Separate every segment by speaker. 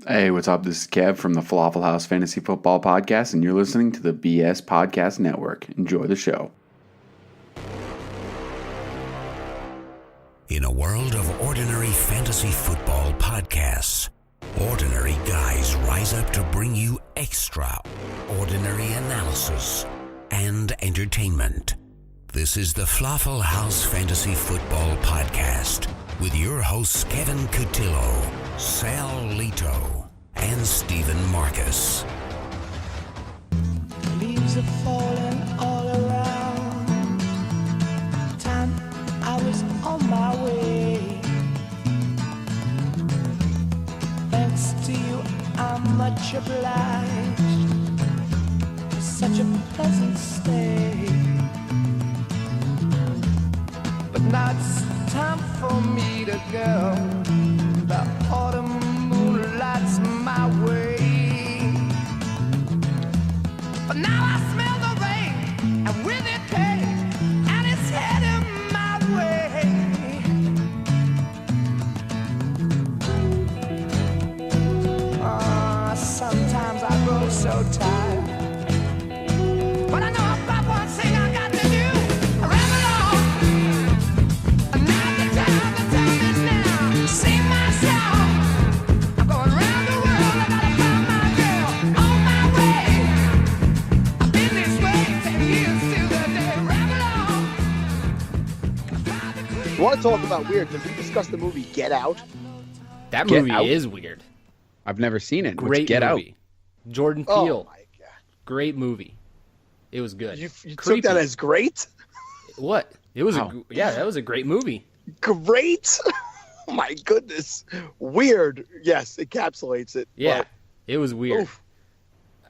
Speaker 1: Hey, what's up? This is Kev from the Falafel House Fantasy Football Podcast, and you're listening to the BS Podcast Network. Enjoy the show.
Speaker 2: In a world of ordinary fantasy football podcasts, ordinary guys rise up to bring you extraordinary analysis and entertainment. This is the Falafel House Fantasy Football Podcast with your hosts Kevin Cotillo, Sal Lito, and Stephen Marcus.
Speaker 3: Leaves are falling all around. Time I was on my way. Thanks to you, I'm much obliged. Such a pleasant stay. But now it's time for me to go. The autumn moonlight's my way. But now I smell the rain, and with it pain, and it's heading my way. Sometimes I grow so tired, but I know I've got one thing I got to do. I ramble on, and now the time is now. Sing my song. I'm going round the world, I gotta find my girl on my way. I've been this way 10 years till the day. Ramble on.
Speaker 4: You want to talk about weird? Did we discuss the movie Get Out?
Speaker 5: That
Speaker 6: Get
Speaker 5: movie
Speaker 6: Out?
Speaker 5: is weird.
Speaker 6: I've never seen it. What's
Speaker 5: Great
Speaker 6: Get
Speaker 5: movie. Jordan
Speaker 4: Oh
Speaker 5: Peele.
Speaker 4: my god!
Speaker 5: Great movie. It was good.
Speaker 4: You took
Speaker 5: Creepy.
Speaker 4: that as great?
Speaker 5: What? It was
Speaker 6: Wow.
Speaker 5: that was a great movie.
Speaker 4: Great! Oh my goodness! Weird. Yes, encapsulates it.
Speaker 5: Yeah.
Speaker 4: but,
Speaker 5: It was weird.
Speaker 4: oof.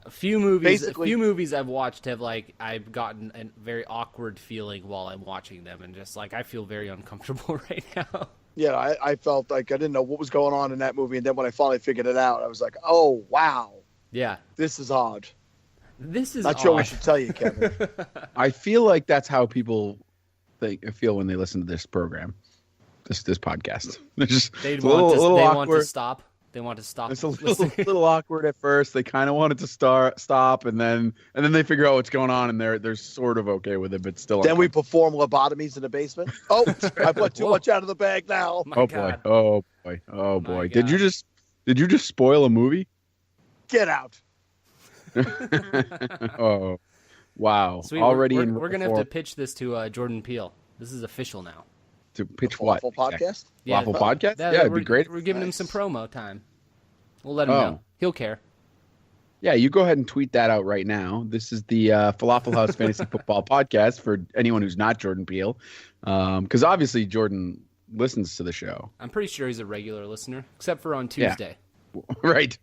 Speaker 5: A few movies I've watched have I've gotten a very awkward feeling while I'm watching them, and just I feel very uncomfortable right now.
Speaker 4: Yeah, I felt like I didn't know what was going on in that movie, and then when I finally figured it out, I was like, "Oh wow,
Speaker 5: Yeah.
Speaker 4: this is odd."
Speaker 5: This is
Speaker 4: Not sure we
Speaker 5: odd.
Speaker 4: should tell you, Kevin.
Speaker 6: I feel like that's how people feel when they listen to this program, this podcast. They're just
Speaker 5: They'd
Speaker 6: it's a little
Speaker 5: want
Speaker 6: awkward.
Speaker 5: to stop. They want to stop.
Speaker 6: It's a
Speaker 5: listening.
Speaker 6: little awkward at first. They kind of wanted to stop, and then they figure out what's going on, and they're sort of okay with it, but still.
Speaker 4: Then we perform lobotomies in the basement. Oh, I put too
Speaker 5: Whoa.
Speaker 4: much out of the bag now.
Speaker 5: My
Speaker 6: Oh
Speaker 5: God.
Speaker 6: boy! Oh boy! Oh
Speaker 5: My
Speaker 6: boy!
Speaker 5: God.
Speaker 6: Did you just spoil a movie?
Speaker 4: Get out.
Speaker 6: Oh, wow!
Speaker 5: Sweet.
Speaker 6: Already
Speaker 5: we're gonna have to pitch this to Jordan Peele. This is official now.
Speaker 6: to pitch what?
Speaker 4: Awful podcast.
Speaker 6: Waffle podcast?
Speaker 5: that-
Speaker 6: Yeah, it'd be
Speaker 5: we're-
Speaker 6: great.
Speaker 5: We're giving him
Speaker 4: Nice.
Speaker 5: some promo time. We'll let him
Speaker 6: Oh.
Speaker 5: know. He'll care.
Speaker 6: Yeah, you go ahead and tweet that out right now. This is the Falafel House Fantasy Football Podcast for anyone who's not Jordan Peele, because obviously Jordan listens to the show,
Speaker 5: I'm pretty sure he's a regular listener, except for on
Speaker 6: Yeah.
Speaker 5: Tuesday.
Speaker 6: right?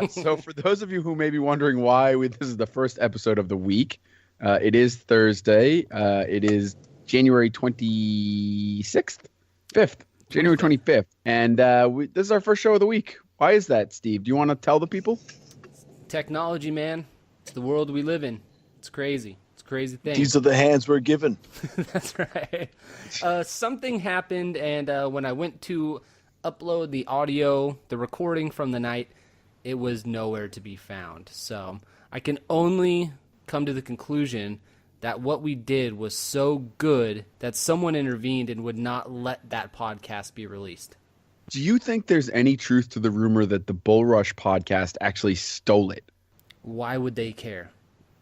Speaker 6: So for those of you who may be wondering why this is the first episode of the week, it is Thursday. It is January 26th, 5th, January 25th, and this is our first show of the week. Why is that, Steve? Do you want to tell the people?
Speaker 5: Technology, man. It's the world we live in. It's crazy. It's a crazy thing.
Speaker 4: These are the hands we're given.
Speaker 5: That's right. Something happened, and when I went to upload the audio, the recording from the night, it was nowhere to be found. So I can only come to the conclusion that what we did was so good that someone intervened and would not let that podcast be released.
Speaker 6: Do you think there's any truth to the rumor that the Bull Rush podcast actually stole it?
Speaker 5: Why would they care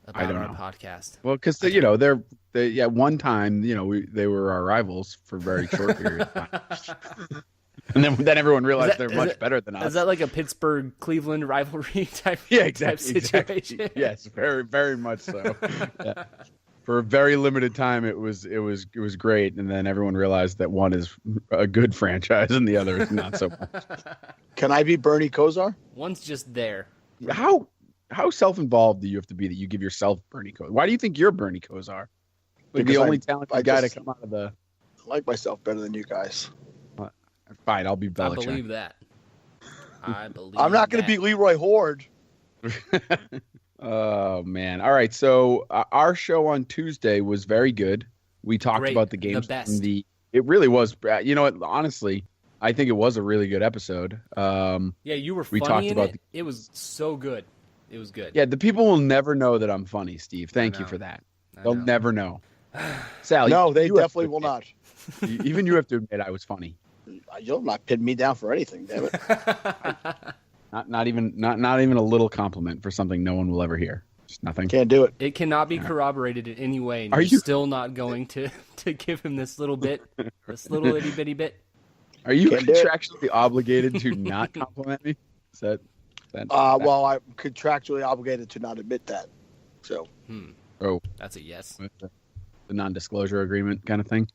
Speaker 6: I
Speaker 5: about
Speaker 6: don't
Speaker 5: our
Speaker 6: know.
Speaker 5: podcast?
Speaker 6: Well, because they at one time, they were our rivals for a very short period of time. And then everyone realized they're much better than us.
Speaker 5: Is that like a Pittsburgh Cleveland rivalry type?
Speaker 6: Yeah,
Speaker 5: type
Speaker 6: exactly.
Speaker 5: situation?
Speaker 6: Yes, very, very much so. Yeah. For a very limited time, it was great, and then everyone realized that one is a good franchise and the other is not so much.
Speaker 4: Can I be Bernie Kosar?
Speaker 5: One's just there.
Speaker 6: How self-involved do you have to be that you give yourself Bernie Kosar? Why do you think you're Bernie Kosar? Like
Speaker 4: Because
Speaker 6: the only
Speaker 4: I
Speaker 6: talented guy to
Speaker 4: just-
Speaker 6: come out of the.
Speaker 4: I like myself better than you guys.
Speaker 6: Fine, I'll be
Speaker 5: I
Speaker 6: Belichick.
Speaker 5: believe that. I believe
Speaker 4: I'm not going to
Speaker 5: that.
Speaker 4: be Leroy Horde.
Speaker 6: Oh man! All right, so our show on Tuesday was very good. We talked
Speaker 5: Great.
Speaker 6: about the
Speaker 5: The
Speaker 6: games.
Speaker 5: best.
Speaker 6: It really was. You know what? Honestly, I think it was a really good episode.
Speaker 5: Yeah, you were
Speaker 6: We
Speaker 5: funny
Speaker 6: talked
Speaker 5: in
Speaker 6: about
Speaker 5: it. It was so good. It was good.
Speaker 6: Yeah, the people will never know that I'm funny, Steve. Thank you
Speaker 5: know.
Speaker 6: for that.
Speaker 5: I
Speaker 6: They'll
Speaker 5: know.
Speaker 6: never know. Sal,
Speaker 4: No, they
Speaker 6: you have
Speaker 4: definitely
Speaker 6: to
Speaker 4: will
Speaker 6: admit-
Speaker 4: not.
Speaker 6: Even you have to admit I was funny.
Speaker 4: You'll not pin me down for anything, damn it.
Speaker 6: Not even a little compliment for something no one will ever hear. Just nothing.
Speaker 4: Can't do it.
Speaker 5: It cannot be corroborated in any way, and
Speaker 6: Are
Speaker 5: you're
Speaker 6: you-
Speaker 5: still not going to give him this little bit, this little itty bitty bit.
Speaker 6: Are you
Speaker 4: Can't do it.
Speaker 6: contractually obligated to not compliment me? Is that
Speaker 4: Well, I'm contractually obligated to not admit that. So
Speaker 5: That's a yes.
Speaker 6: the non-disclosure agreement kind of thing?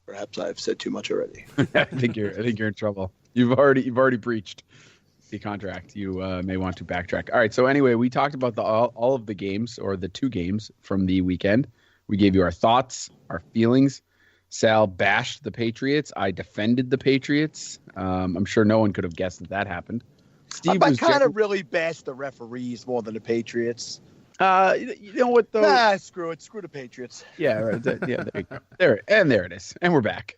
Speaker 4: perhaps I've said too much already.
Speaker 6: I think you're in trouble. You've already breached the contract. You may want to backtrack. All right. So anyway, we talked about all of the games, or the 2 games from the weekend. We gave you our thoughts, our feelings. Sal bashed the Patriots. I defended the Patriots. I'm sure no one could have guessed that happened. Steve
Speaker 4: I
Speaker 6: was
Speaker 4: kind of really bashed the referees more than the Patriots.
Speaker 6: you know what though?
Speaker 4: Nah, screw it. Screw the Patriots.
Speaker 6: Yeah, right. Yeah, there you go. There it is, and we're back.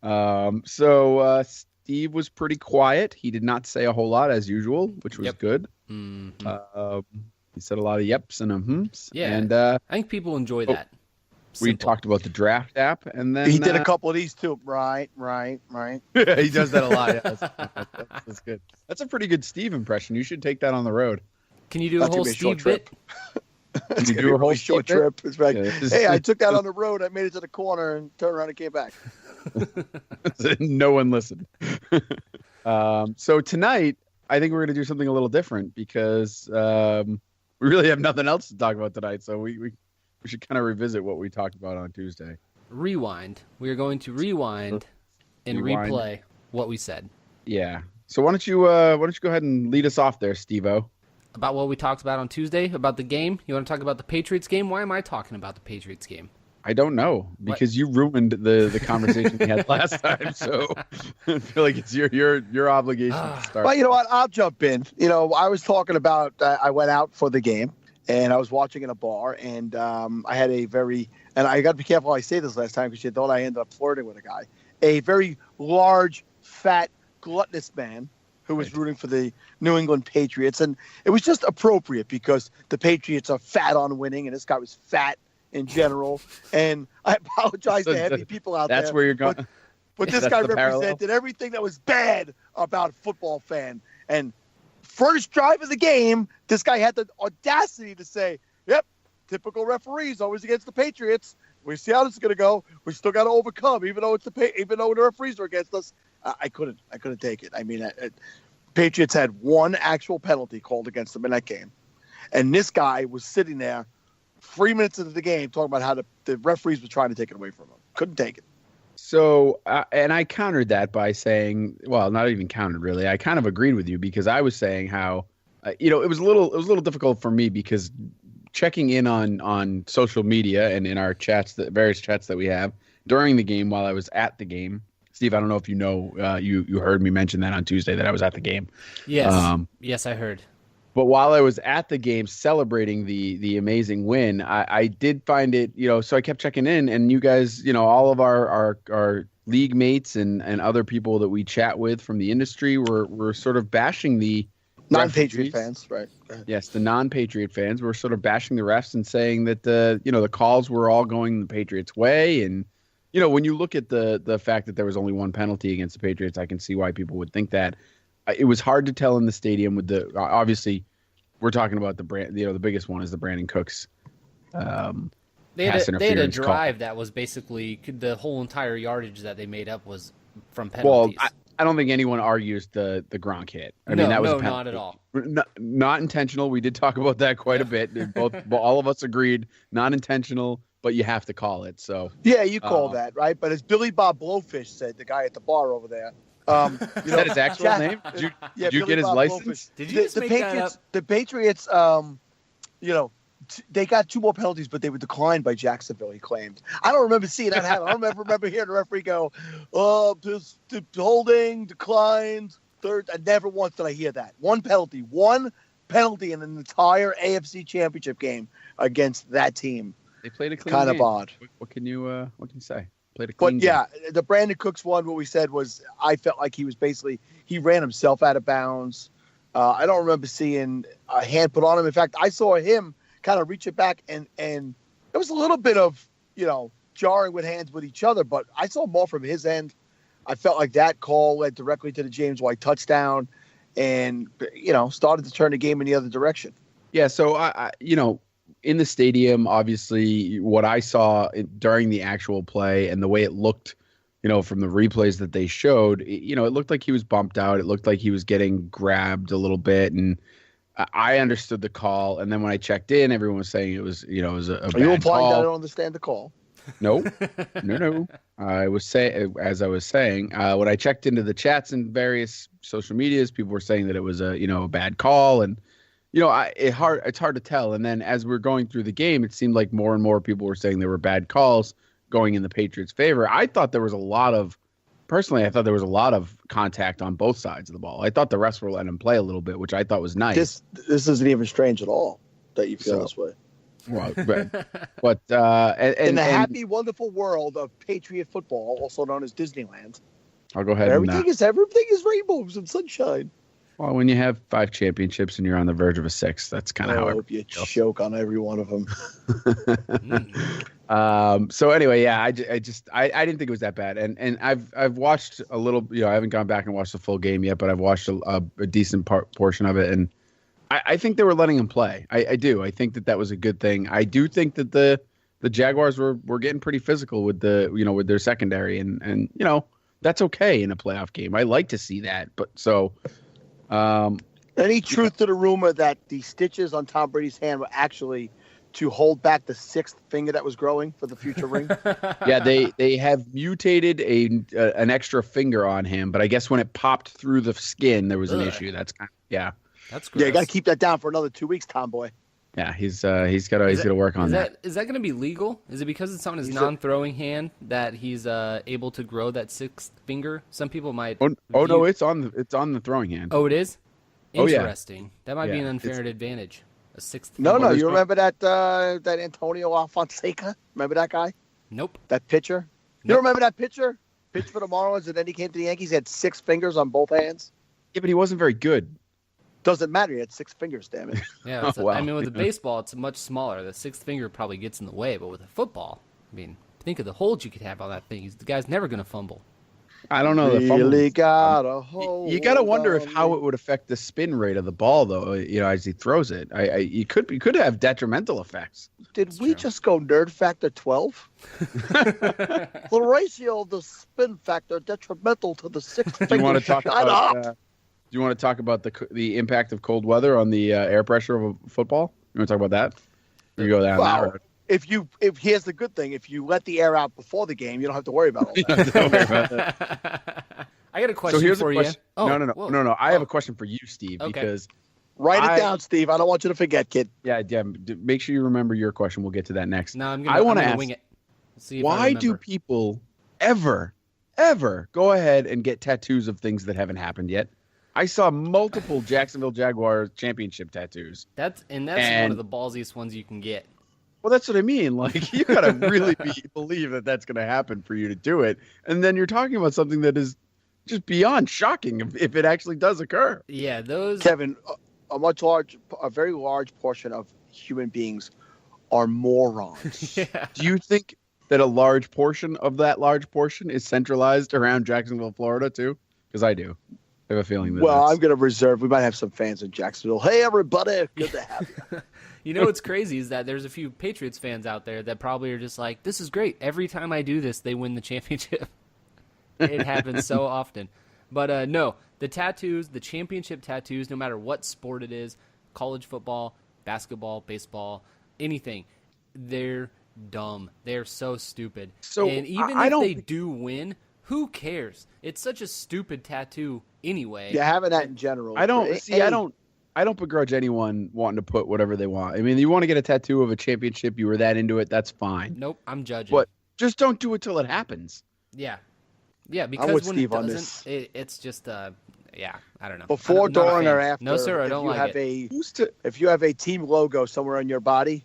Speaker 6: So Steve was pretty quiet. He did not say a whole lot as usual, which was
Speaker 5: Yep.
Speaker 6: good.
Speaker 5: Mhm.
Speaker 6: He said a lot of yeps and hms.
Speaker 5: Yeah.
Speaker 6: and
Speaker 5: I think people enjoy that.
Speaker 6: we
Speaker 5: Simple.
Speaker 6: talked about the draft app, and then
Speaker 4: He did a couple of these too. Right.
Speaker 6: he does that a lot. Yeah, that's good. That's a pretty good Steve impression. You should take that on the road.
Speaker 5: Can you do
Speaker 4: That's
Speaker 5: a whole
Speaker 4: gonna be a short
Speaker 5: Steve bit?
Speaker 6: Can you
Speaker 4: It's
Speaker 6: do a whole
Speaker 4: short
Speaker 6: Steve bit?
Speaker 4: trip. It's like,
Speaker 6: Yeah, this is-
Speaker 4: hey, I took that on the road. I made it to the corner and turned around and came back.
Speaker 6: No one listened. So tonight, I think we're going to do something a little different because we really have nothing else to talk about tonight. So we should kind of revisit what we talked about on Tuesday.
Speaker 5: Rewind. We are going to rewind and
Speaker 6: Rewind.
Speaker 5: replay what we said
Speaker 6: Yeah. So why don't you go ahead and lead us off there, Steve-O?
Speaker 5: about what we talked about on Tuesday about the game. You want to talk about the Patriots game? Why am I talking about the Patriots game?
Speaker 6: I don't know because you ruined the conversation we had last time. So I feel like it's your obligation to start.
Speaker 4: Well, you know what? I'll jump in. You know, I was talking about I went out for the game and I was watching in a bar and I had a very, and I got to be careful how I say this last time because you thought I ended up flirting with a guy, a very large, fat, gluttonous man who was rooting for the New England Patriots. And it was just appropriate because the Patriots are fat on winning and this guy was fat in general. And I apologize to heavy people out there.
Speaker 6: That's where you're going.
Speaker 4: But this
Speaker 6: That's
Speaker 4: guy
Speaker 6: the parallel.
Speaker 4: represented everything that was bad about a football fan. And first drive of the game, this guy had the audacity to say, yep, typical referees always against the Patriots. We see how this is going to go. We still got to overcome, even though even though the referees are against us. I couldn't take it. I mean, Patriots had one actual penalty called against them in that game. And this guy was sitting there 3 minutes into the game talking about how the referees were trying to take it away from him. Couldn't take it.
Speaker 6: So, and I countered that by saying, well, not even countered really. I kind of agreed with you because I was saying how, it was a little difficult for me because checking in on social media and in our chats, the various chats that we have during the game while I was at the game. Steve, I don't know if you know, you heard me mention that on Tuesday that I was at the game.
Speaker 5: Yes. Yes, I heard.
Speaker 6: But while I was at the game celebrating the amazing win, I did find it, so I kept checking in, and you guys, all of our league mates and other people that we chat with from the industry were sort of bashing the
Speaker 4: Non-Patriot
Speaker 6: referees.
Speaker 4: fans, right? Go ahead.
Speaker 6: Yes, the non-Patriot fans were sort of bashing the refs and saying that the calls were all going the Patriots' way. And when you look at the fact that there was only one penalty against the Patriots, I can see why people would think that. It was hard to tell in the stadium with the obviously we're talking about the brand. The biggest one is the Brandon Cooks.
Speaker 5: They had
Speaker 6: pass
Speaker 5: a
Speaker 6: interference call.
Speaker 5: drive that was basically the whole entire yardage that they made up was from
Speaker 6: Well,
Speaker 5: penalties.
Speaker 6: I don't think anyone argues the Gronk hit. I
Speaker 5: No,
Speaker 6: mean, that was
Speaker 5: no,
Speaker 6: a penalty.
Speaker 5: not at all.
Speaker 6: Not intentional. We did talk about that quite a bit. All of us agreed, not intentional, but you have to call it. So
Speaker 4: Yeah, you call that, right? But as Billy Bob Blowfish said, the guy at the bar over there.
Speaker 6: is that his actual name? Did you
Speaker 4: Billy
Speaker 6: get his
Speaker 4: Bob
Speaker 6: license?
Speaker 4: Blowfish.
Speaker 5: Did you just
Speaker 4: the
Speaker 5: make that
Speaker 4: Patriots,
Speaker 5: up?
Speaker 4: The Patriots, they got 2 more penalties, but they were declined by Jacksonville, he claimed. I don't remember seeing that happen. I don't remember hearing the referee go, the holding, declined, third. Never once did I hear that. One penalty in an entire AFC Championship game against that team.
Speaker 6: They played a clean
Speaker 4: Kind of
Speaker 6: game.
Speaker 4: odd.
Speaker 6: What can you say? Played a clean
Speaker 4: But yeah, the Brandon Cooks one, what we said was I felt like he was basically he ran himself out of bounds. I don't remember seeing a hand put on him. In fact, I saw him kind of reach it back, and there was a little bit of jarring with hands with each other, but I saw more from his end. I felt like that call led directly to the James White touchdown, and started to turn the game in the other direction.
Speaker 6: Yeah, so I in the stadium, obviously, what I saw during the actual play and the way it looked, from the replays that they showed, it looked like he was bumped out. It looked like he was getting grabbed a little bit, and I understood the call. And then when I checked in, everyone was saying it was, it was a bad call.
Speaker 4: Are you implying that I don't understand the call?
Speaker 6: No. I was saying, as I was saying, when I checked into the chats and various social medias, people were saying that it was a bad call, and it's hard to tell. And then as we're going through the game, it seemed like more and more people were saying there were bad calls going in the Patriots' favor. I thought there was a lot of contact on both sides of the ball. I thought the refs were letting him play a little bit, which I thought was nice.
Speaker 4: This isn't even strange at all that you feel this way.
Speaker 6: Well, but in
Speaker 4: the happy, wonderful world of Patriot football, also known as Disneyland,
Speaker 6: I'll go ahead.
Speaker 4: Everything is rainbows and sunshine.
Speaker 6: Well, when you have 5 championships and you're on the verge of a 6th, that's kind of how
Speaker 4: I hope you choke on every one of them.
Speaker 6: So anyway, yeah, I didn't think it was that bad, and I've watched a little. I haven't gone back and watched the full game yet, but I've watched a decent portion of it, and I think they were letting him play. I do. I think that was a good thing. I do think that the Jaguars were getting pretty physical with with their secondary, and that's okay in a playoff game. I like to see that, but so.
Speaker 4: Any truth to the rumor that the stitches on Tom Brady's hand were actually to hold back the 6th finger that was growing for the future ring?
Speaker 6: Yeah, they have mutated an extra finger on him, but I guess when it popped through the skin, there was an issue. That's
Speaker 5: That's gross.
Speaker 4: Yeah, you got to keep that down for another 2 weeks, Tomboy.
Speaker 6: Yeah, he's got to work on that.
Speaker 5: Is that going to be legal? Is it because it's on his non-throwing hand that he's able to grow that 6th finger? Some people might.
Speaker 6: Oh no, it's on the throwing hand.
Speaker 5: Oh, it is.
Speaker 6: Oh, yeah.
Speaker 5: Interesting. That might be an unfair advantage. A 6th.
Speaker 4: No,
Speaker 5: finger.
Speaker 4: you remember that Antonio Alfonseca? Remember that guy?
Speaker 5: Nope.
Speaker 4: That pitcher? You don't remember that pitcher? Pitched for the Marlins, and then he came to the Yankees. He had 6 fingers on both hands.
Speaker 6: Yeah, but he wasn't very good.
Speaker 4: Doesn't matter. He had 6 fingers, damn it.
Speaker 5: Yeah,
Speaker 6: wow.
Speaker 5: I mean, with a baseball, it's much smaller. The 6th finger probably gets in the way, but with a football, I mean, think of the holds you could have on that thing. The guy's never going to fumble.
Speaker 6: I don't know.
Speaker 4: Really got a hold.
Speaker 6: You got to wonder how it would affect the spin rate of the ball, though. As he throws it, you could have detrimental effects.
Speaker 4: Did we just go nerd factor 12? The ratio of the spin factor detrimental to the 6th finger.
Speaker 6: Do you want to talk
Speaker 4: Shut
Speaker 6: about?
Speaker 4: up.
Speaker 6: Do you want to talk about the impact of cold weather on the air pressure of a football? You want to talk about that? You go down that road.
Speaker 4: If here's the good thing, if you let the air out before the game, you don't have to worry about all that.
Speaker 5: I got a question for you.
Speaker 6: Oh, no. I have a question for you, Steve, because
Speaker 4: write it down, Steve. I don't want you to forget, kid.
Speaker 6: Yeah. Make sure you remember your question. We'll get to that next.
Speaker 5: No,
Speaker 6: I want to ask,
Speaker 5: wing it. See if
Speaker 6: why do people ever go ahead and get tattoos of things that haven't happened yet? I saw multiple Jacksonville Jaguars championship tattoos.
Speaker 5: That's one of the ballsiest ones you can get.
Speaker 6: Well, that's what I mean. Like, you got to really believe that that's going to happen for you to do it. And then you're talking about something that is just beyond shocking if it actually does occur.
Speaker 5: Yeah, those.
Speaker 4: Kevin, a very large portion of human beings are morons.
Speaker 5: Yeah.
Speaker 6: Do you think that a large portion of that large portion is centralized around Jacksonville, Florida, too? Because I do. I have a feeling that.
Speaker 4: Well, I'm going to reserve. We might have some fans in Jacksonville. Hey, everybody. Good to have you.
Speaker 5: You know what's crazy is that there's a few Patriots fans out there that probably are just like, this is great. Every time I do this, they win the championship. It happens so often. But no, the tattoos, the championship tattoos, no matter what sport it is, college football, basketball, baseball, anything, they're dumb. They're so stupid.
Speaker 6: So
Speaker 5: and even if they do win, who cares? It's such a stupid tattoo anyway.
Speaker 4: Yeah, having that in general.
Speaker 6: I don't begrudge anyone wanting to put whatever they want. I mean, you want to get a tattoo of a championship, you were that into it, that's fine.
Speaker 5: Nope, I'm judging.
Speaker 6: But just don't do it till it happens.
Speaker 5: Yeah. Yeah, because
Speaker 4: I'm with
Speaker 5: when
Speaker 4: Steve
Speaker 5: it
Speaker 4: on
Speaker 5: doesn't, it's just, I don't know.
Speaker 4: Before,
Speaker 5: Not a
Speaker 4: during,
Speaker 5: fan.
Speaker 4: or after.
Speaker 5: No, sir, I don't like it.
Speaker 4: If you have a team logo somewhere on your body,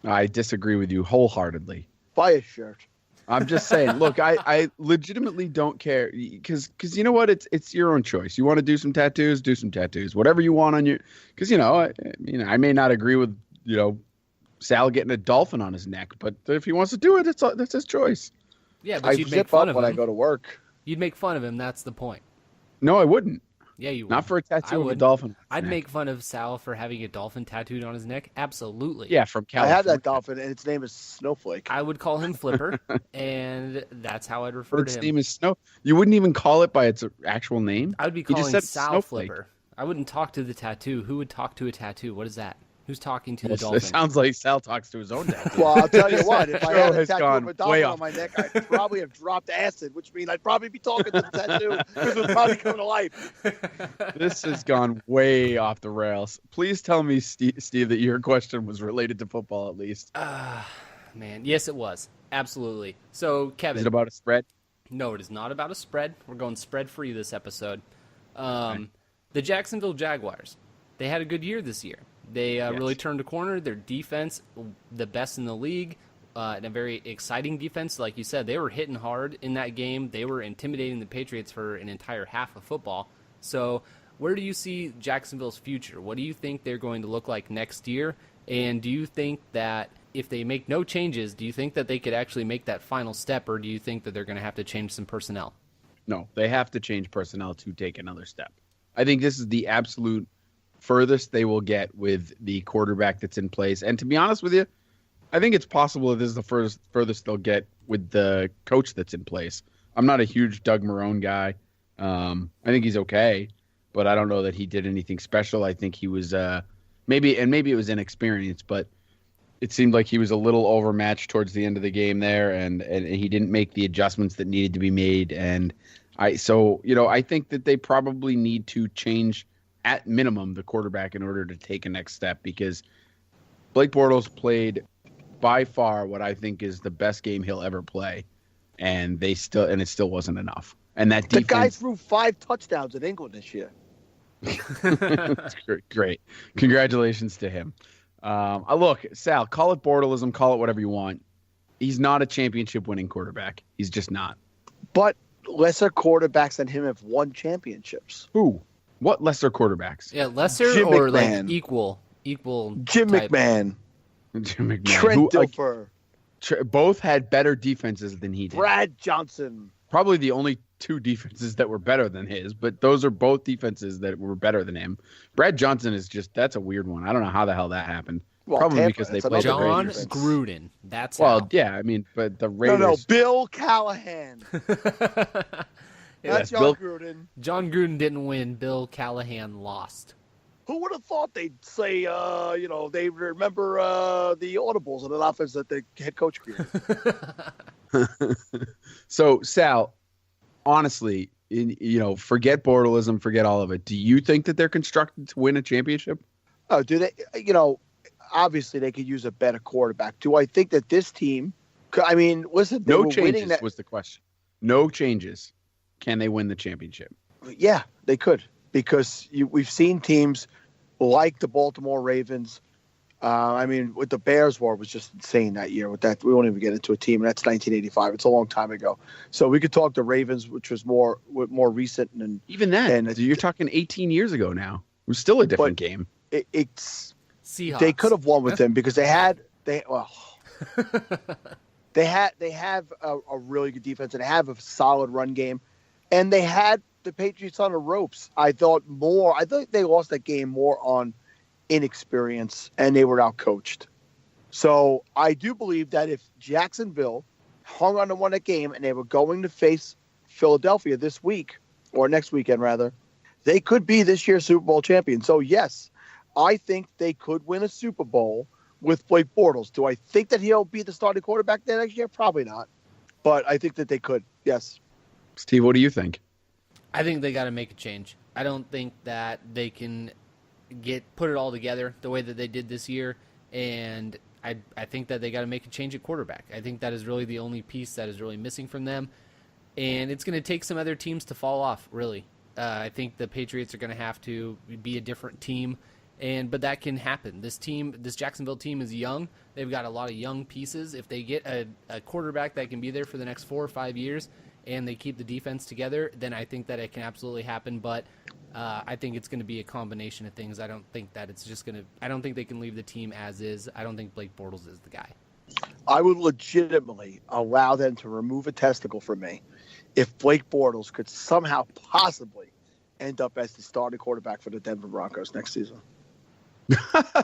Speaker 6: I disagree with you wholeheartedly.
Speaker 4: buy a shirt.
Speaker 6: I'm just saying. Look, I legitimately don't care because you know what? It's your own choice. You want to do some tattoos, do some tattoos. Whatever you want on your. Because I may not agree with Sal getting a dolphin on his neck, but if he wants to do it, that's his choice.
Speaker 5: Yeah,
Speaker 4: I
Speaker 5: but you'd make
Speaker 4: zip
Speaker 5: fun
Speaker 4: up
Speaker 5: of
Speaker 4: when I
Speaker 5: him.
Speaker 4: go to work.
Speaker 5: You'd make fun of him. That's the point.
Speaker 6: No, I wouldn't.
Speaker 5: Yeah, you would.
Speaker 6: Not for a
Speaker 5: I
Speaker 6: tattoo of a
Speaker 5: would.
Speaker 6: dolphin.
Speaker 5: I'd make fun of Sal for having a dolphin tattooed on his neck. Absolutely.
Speaker 6: Yeah, from
Speaker 4: I
Speaker 6: California.
Speaker 4: have that dolphin, and its name is Snowflake.
Speaker 5: I would call him Flipper, and that's how I'd refer
Speaker 6: But
Speaker 5: to
Speaker 6: its
Speaker 5: him.
Speaker 6: name is Snow. You wouldn't even call it by its actual name.
Speaker 5: I would be
Speaker 6: You just
Speaker 5: calling
Speaker 6: said
Speaker 5: Sal
Speaker 6: Snowflake.
Speaker 5: Flipper. I wouldn't talk to the tattoo. Who would talk to a tattoo? What is that? Who's talking to the
Speaker 6: It
Speaker 5: dolphin?
Speaker 6: sounds like Sal talks to his own tattoo.
Speaker 4: Well, I'll tell you what. If I
Speaker 6: Show
Speaker 4: had a
Speaker 6: has
Speaker 4: tattoo
Speaker 6: gone
Speaker 4: of a
Speaker 6: way
Speaker 4: dolphin
Speaker 6: off.
Speaker 4: on my neck, I'd probably have dropped acid, which means I'd probably be talking to the tattoo because it would probably come to life.
Speaker 6: This has gone way off the rails. Please tell me, Steve, that your question was related to football at least.
Speaker 5: Man, yes, it was. Absolutely. So, Kevin.
Speaker 6: Is it about a spread?
Speaker 5: No, it is not about a spread. We're going spread free this episode. The Jacksonville Jaguars. They had a good year this year. They really turned a corner. Their defense, the best in the league, and a very exciting defense. Like you said, they were hitting hard in that game. They were intimidating the Patriots for an entire half of football. So where do you see Jacksonville's future? What do you think they're going to look like next year? And do you think that if they make no changes, do you think that they could actually make that final step, or do you think that they're going to have to change some personnel?
Speaker 6: No, they have to change personnel to take another step. I think this is the absolute furthest they will get with the quarterback that's in place. And to be honest with you, I think it's possible that this is the furthest they'll get with the coach that's in place. I'm not a huge Doug Marrone guy. I think he's okay, but I don't know that he did anything special. I think he was maybe it was inexperience, but it seemed like he was a little overmatched towards the end of the game there, and he didn't make the adjustments that needed to be made. And I think that they probably need to change at minimum the quarterback in order to take a next step, because Blake Bortles played by far what I think is the best game he'll ever play, and it still wasn't enough. And that
Speaker 4: The guy
Speaker 6: defense,
Speaker 4: threw 5 touchdowns in England this year.
Speaker 6: great. Congratulations to him. Look, Sal, call it Bortleism, call it whatever you want. He's not a championship winning quarterback. He's just not.
Speaker 4: But lesser quarterbacks than him have won championships.
Speaker 6: Who? What lesser quarterbacks?
Speaker 5: Yeah, lesser
Speaker 4: Jim
Speaker 5: or
Speaker 4: McMahon.
Speaker 5: like equal
Speaker 4: Jim
Speaker 5: type.
Speaker 4: McMahon,
Speaker 6: Jim McMahon.
Speaker 4: Trent Dilfer,
Speaker 6: Both had better defenses than he did.
Speaker 4: Brad Johnson.
Speaker 6: Probably the only 2 defenses that were better than his, but those are both defenses that were better than him. Brad Johnson that's a weird one. I don't know how the hell that happened.
Speaker 4: Well,
Speaker 6: Probably
Speaker 4: Tampa,
Speaker 6: because they
Speaker 4: that's
Speaker 6: played the
Speaker 5: John
Speaker 6: Raiders.
Speaker 5: Gruden. That's
Speaker 6: Well,
Speaker 5: how.
Speaker 6: yeah, I mean, but the
Speaker 4: No,
Speaker 6: Raiders.
Speaker 4: Bill Callahan. That's
Speaker 6: Yeah,
Speaker 4: John
Speaker 6: Bill-
Speaker 4: Gruden.
Speaker 5: John Gruden didn't win. Bill Callahan lost.
Speaker 4: Who would have thought they'd say, they remember the audibles in an offense that the head coach created?
Speaker 6: So, Sal, honestly, forget Bortleism, forget all of it. Do you think that they're constructed to win a championship?
Speaker 4: Oh, do they? Obviously they could use a better quarterback. Do I think that this team? I mean, listen, they
Speaker 6: No
Speaker 4: were winning
Speaker 6: changes
Speaker 4: that.
Speaker 6: was the question. No changes. Can they win the championship?
Speaker 4: Yeah, they could, because we've seen teams like the Baltimore Ravens. What the Bears were was just insane that year. With that, we won't even get into a team. That's 1985. It's a long time ago. So we could talk the Ravens, which was more recent, and
Speaker 6: Even that.
Speaker 4: And
Speaker 6: you're talking 18 years ago now. It was still a different game.
Speaker 4: it's
Speaker 5: Seahawks.
Speaker 4: they could have won with them because they have a really good defense and they have a solid run game, and they had the Patriots on the ropes. I think they lost that game more on inexperience, and they were outcoached. So I do believe that if Jacksonville hung on to win that game and they were going to face Philadelphia this week, or next weekend rather, they could be this year's Super Bowl champion. So yes, I think they could win a Super Bowl with Blake Bortles. Do I think that he'll be the starting quarterback there next year? Probably not. But I think that they could, yes.
Speaker 6: Steve, what do you think?
Speaker 5: I think they got to make a change. I don't think that they can put it all together the way that they did this year, and I think that they got to make a change at quarterback. I think that is really the only piece that is really missing from them, and it's going to take some other teams to fall off, really. I think the Patriots are going to have to be a different team, But that can happen. This Jacksonville team is young. They've got a lot of young pieces. If they get a quarterback that can be there for the next 4 or 5 years and they keep the defense together, then I think that it can absolutely happen. But I think it's going to be a combination of things. I don't think they can leave the team as is. I don't think Blake Bortles is the guy.
Speaker 4: I would legitimately allow them to remove a testicle from me if Blake Bortles could somehow possibly end up as the starting quarterback for the Denver Broncos next season.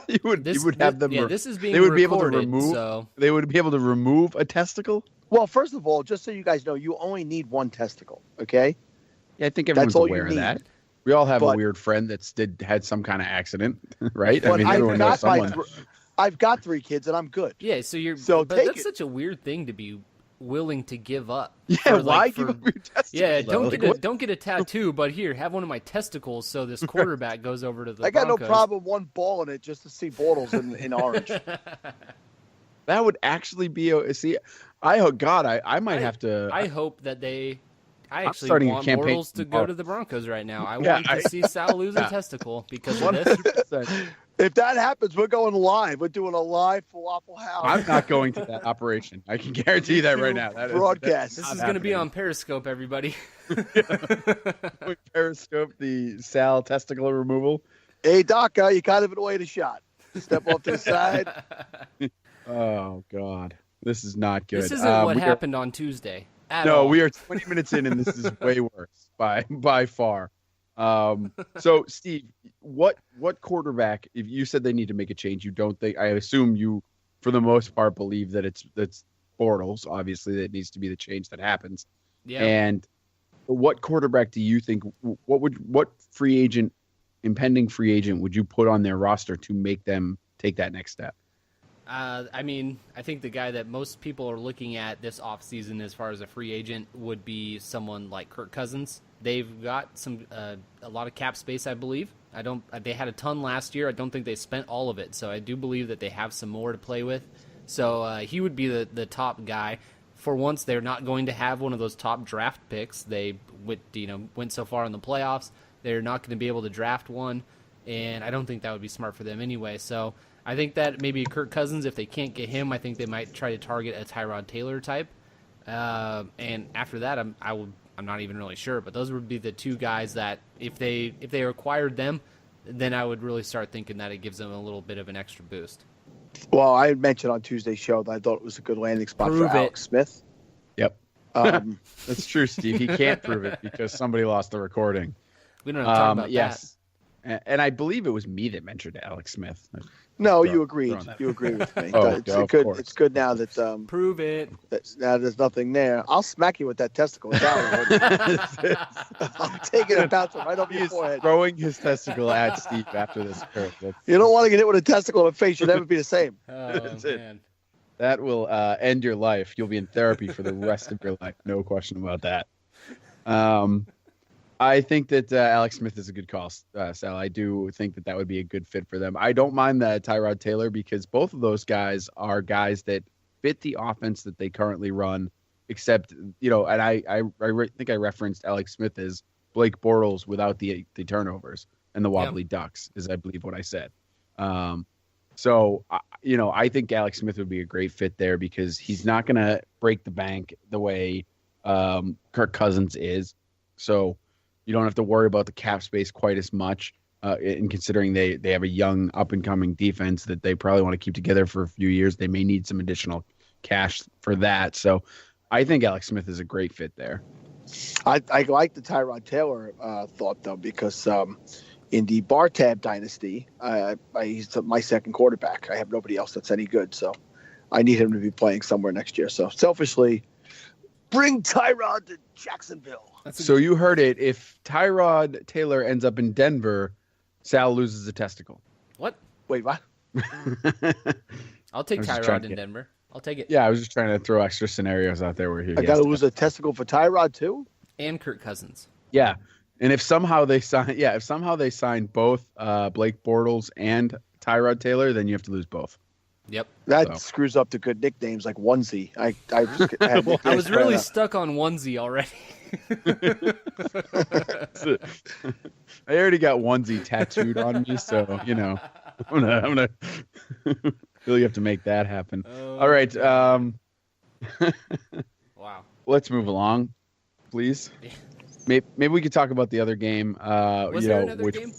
Speaker 6: you would have them.
Speaker 5: Yeah, this is being
Speaker 6: they would
Speaker 5: recorded,
Speaker 6: be able to remove.
Speaker 5: So.
Speaker 6: They would be able to remove a testicle.
Speaker 4: Well, first of all, just so you guys know, you only need one testicle. Okay.
Speaker 6: Yeah, I think everyone's
Speaker 4: That's all
Speaker 6: aware
Speaker 4: you
Speaker 6: of
Speaker 4: need.
Speaker 6: that. We all have a
Speaker 4: But-
Speaker 6: weird friend that's had some kind of accident, right?
Speaker 4: But
Speaker 6: everyone knows someone.
Speaker 4: I've got 3 kids and I'm good.
Speaker 5: Yeah,
Speaker 4: So
Speaker 5: but
Speaker 4: take
Speaker 5: that's
Speaker 4: it.
Speaker 5: such a weird thing to be willing to give up.
Speaker 6: Yeah,
Speaker 5: for,
Speaker 6: why give up your testicle?
Speaker 5: Yeah,
Speaker 6: though?
Speaker 5: don't get a tattoo, but here, have one of my testicles so this quarterback goes over to the
Speaker 4: I got
Speaker 5: Broncos.
Speaker 4: no problem one ball in it just to see Bortles in orange.
Speaker 6: That would actually be I might have to.
Speaker 5: I hope that I actually
Speaker 6: starting a
Speaker 5: want
Speaker 6: campaign
Speaker 5: Bortles to go
Speaker 6: tomorrow.
Speaker 5: to the Broncos right now. I
Speaker 6: Yeah,
Speaker 5: want to see Sal lose a testicle because of this.
Speaker 6: 100%.
Speaker 4: If that happens, we're going live. We're doing a live Falafel House
Speaker 6: I'm not going to that operation. I can guarantee that right now. That is
Speaker 4: broadcast.
Speaker 5: This is going to be on Periscope, everybody.
Speaker 6: with Periscope, the Sal testicle removal.
Speaker 4: Hey, Doc, you kind of annoyed a shot. Step off to the side.
Speaker 6: Oh God, this is not good.
Speaker 5: This isn't what
Speaker 6: we are-
Speaker 5: happened on Tuesday. At
Speaker 6: No,
Speaker 5: all.
Speaker 6: we are 20 minutes in, and this is way worse by far. So, Steve, what quarterback? If you said they need to make a change, you don't think? I assume you, for the most part, believe that it's Bortles. Obviously, that needs to be the change that happens.
Speaker 5: Yeah.
Speaker 6: And what quarterback do you think? What impending free agent would you put on their roster to make them take that next step?
Speaker 5: I mean, I think the guy that most people are looking at this offseason as far as a free agent would be someone like Kirk Cousins. They've got a lot of cap space, I believe. They had a ton last year. I don't think they spent all of it, so I do believe that they have some more to play with. So he would be the top guy. For once, they're not going to have one of those top draft picks. They went so far in the playoffs. They're not going to be able to draft one, and I don't think that would be smart for them anyway. So I think that maybe Kirk Cousins, if they can't get him, I think they might try to target a Tyrod Taylor type. And after that, I'm not even really sure, but those would be the two guys that if they acquired them, then I would really start thinking that it gives them a little bit of an extra boost.
Speaker 4: Well, I had mentioned on Tuesay's show that I thought it was a good landing spot
Speaker 5: Prove
Speaker 4: for
Speaker 5: it.
Speaker 4: Alex Smith.
Speaker 6: Yep,
Speaker 4: Um,
Speaker 6: that's true, Steve. He can't prove it because somebody lost the recording.
Speaker 5: We don't have to talk about
Speaker 6: Yes, and I believe it was me that mentioned Alex Smith.
Speaker 4: no,
Speaker 6: Throw-
Speaker 4: you agreed.
Speaker 6: throw on that.
Speaker 4: You agreed with me.
Speaker 6: Oh,
Speaker 4: it's
Speaker 6: of
Speaker 4: good.
Speaker 6: course.
Speaker 4: It's good now that
Speaker 5: that. Prove it.
Speaker 4: now there's nothing there. I'll smack you with that testicle. I'll take it and bounce it right over
Speaker 6: He
Speaker 4: your
Speaker 6: is
Speaker 4: forehead.
Speaker 6: throwing his testicle at Steve after this occurs.
Speaker 4: You don't want to get hit with a testicle in the face. You'll never be the same.
Speaker 5: Oh,
Speaker 6: That's it.
Speaker 5: man.
Speaker 6: That will end your life. You'll be in therapy for the rest of your life. No question about that. I think that Alex Smith is a good call, Sal. I do think that would be a good fit for them. I don't mind the Tyrod Taylor because both of those guys are guys that fit the offense that they currently run, except, and I think I referenced Alex Smith as Blake Bortles without the turnovers and the wobbly ducks, is I believe what I said. So, I think Alex Smith would be a great fit there because he's not going to break the bank the way Kirk Cousins is. So you don't have to worry about the cap space quite as much. In considering they have a young up-and-coming defense that they probably want to keep together for a few years. They may need some additional cash for that. So I think Alex Smith is a great fit there.
Speaker 4: I like the Tyrod Taylor thought, though, because in the Bartab dynasty, he's my second quarterback. I have nobody else that's any good, so I need him to be playing somewhere next year. So selfishly, bring Tyrod to Jacksonville.
Speaker 6: So you heard it. If Tyrod Taylor ends up in Denver, Sal loses a testicle.
Speaker 5: What?
Speaker 4: Wait, what?
Speaker 5: I'll take
Speaker 6: I was just trying
Speaker 5: Tyrod
Speaker 6: to
Speaker 5: in
Speaker 6: get-
Speaker 5: Denver. I'll take it.
Speaker 6: Yeah, I was just trying to throw extra scenarios out there where he
Speaker 4: I got to lose a testicle for Tyrod too.
Speaker 5: And Kirk Cousins.
Speaker 6: Yeah, and if somehow they sign both Blake Bortles and Tyrod Taylor, then you have to lose both.
Speaker 5: Yep.
Speaker 4: That
Speaker 6: So.
Speaker 4: screws up the good nicknames like Onesie. I just had
Speaker 5: I
Speaker 4: nicknames
Speaker 5: was
Speaker 4: for
Speaker 5: really
Speaker 4: that.
Speaker 5: stuck on onesie already.
Speaker 6: I already got onesie tattooed on me, so I'm gonna really have to make that happen. All right,
Speaker 5: Wow.
Speaker 6: let's move along, please. Maybe we could talk about the other game.
Speaker 5: Was there another game?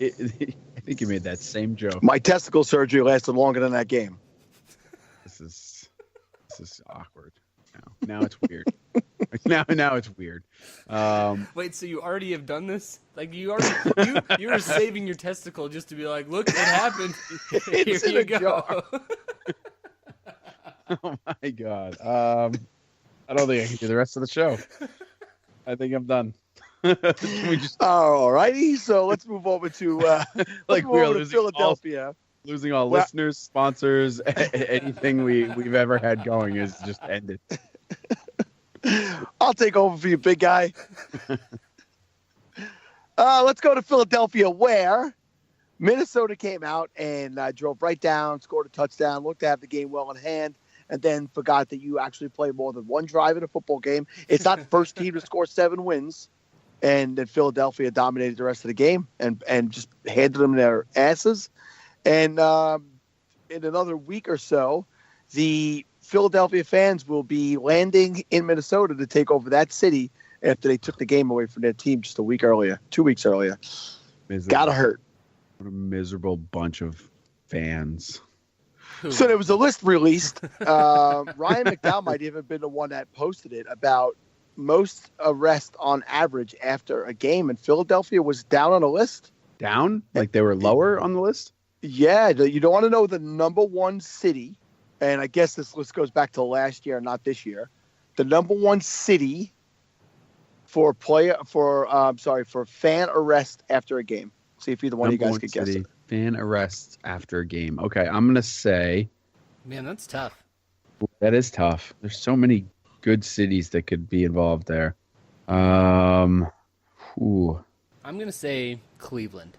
Speaker 6: I think you made that same joke.
Speaker 4: My testicle surgery lasted longer than that game.
Speaker 6: This is awkward. Now it's weird. now it's weird.
Speaker 5: Wait, so you already have done this? Like you were saving your testicle just to be like, look, it happened. Here
Speaker 4: in
Speaker 5: you
Speaker 4: a
Speaker 5: go.
Speaker 4: jar.
Speaker 6: Oh my god. I don't think I can do the rest of the show. I think I'm done. We just
Speaker 4: All righty, so let's move over to
Speaker 6: like
Speaker 4: move
Speaker 6: we're
Speaker 4: over to
Speaker 6: losing
Speaker 4: Philadelphia.
Speaker 6: losing all
Speaker 4: Well-
Speaker 6: listeners, sponsors, anything we've ever had going is just ended.
Speaker 4: I'll take over for you, big guy. Let's go to Philadelphia, where Minnesota came out and drove right down, scored a touchdown, looked to have the game well in hand, and then forgot that you actually play more than one drive in a football game. It's not the first team to score 7 wins, and then Philadelphia dominated the rest of the game and just handed them their asses. And in another week or so, the Philadelphia fans will be landing in Minnesota to take over that city after they took the game away from their team just 2 weeks earlier.
Speaker 6: Miserable.
Speaker 4: Gotta hurt.
Speaker 6: What a miserable bunch of fans.
Speaker 4: So there was a list released. Ryan McDowell might even have been the one that posted it about most arrests on average after a game, and Philadelphia was down on the list.
Speaker 6: Down? Like they were lower on the list?
Speaker 4: Yeah, you don't want to know the number one city, and I guess this list goes back to last year, not this year. The number one city for fan arrest after a game. See if either one of you guys could guess it.
Speaker 6: Fan arrests after a game. Okay, I'm gonna say
Speaker 5: Man, that's tough.
Speaker 6: that is tough. There's so many good cities that could be involved there. Ooh.
Speaker 5: I'm gonna say Cleveland.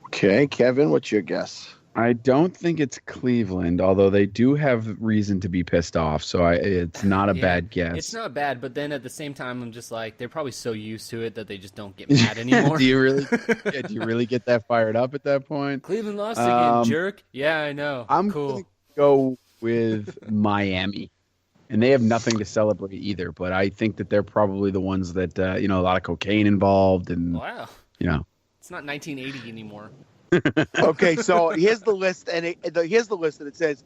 Speaker 4: Okay, Kevin, what's your guess?
Speaker 6: I don't think it's Cleveland, although they do have reason to be pissed off. So it's not a
Speaker 5: Yeah,
Speaker 6: bad guess.
Speaker 5: It's not bad, but then at the same time, I'm just like, they're probably so used to it that they just don't get mad anymore.
Speaker 6: do you really get that fired up at that point?
Speaker 5: Cleveland lost again, jerk. Yeah, I know.
Speaker 6: I'm
Speaker 5: cool.
Speaker 6: gonna go with Miami, and they have nothing to celebrate either. But I think that they're probably the ones that a lot of cocaine involved, and
Speaker 5: Wow. It's not 1980 anymore.
Speaker 4: Okay, so here's the list, and here's the list, and it says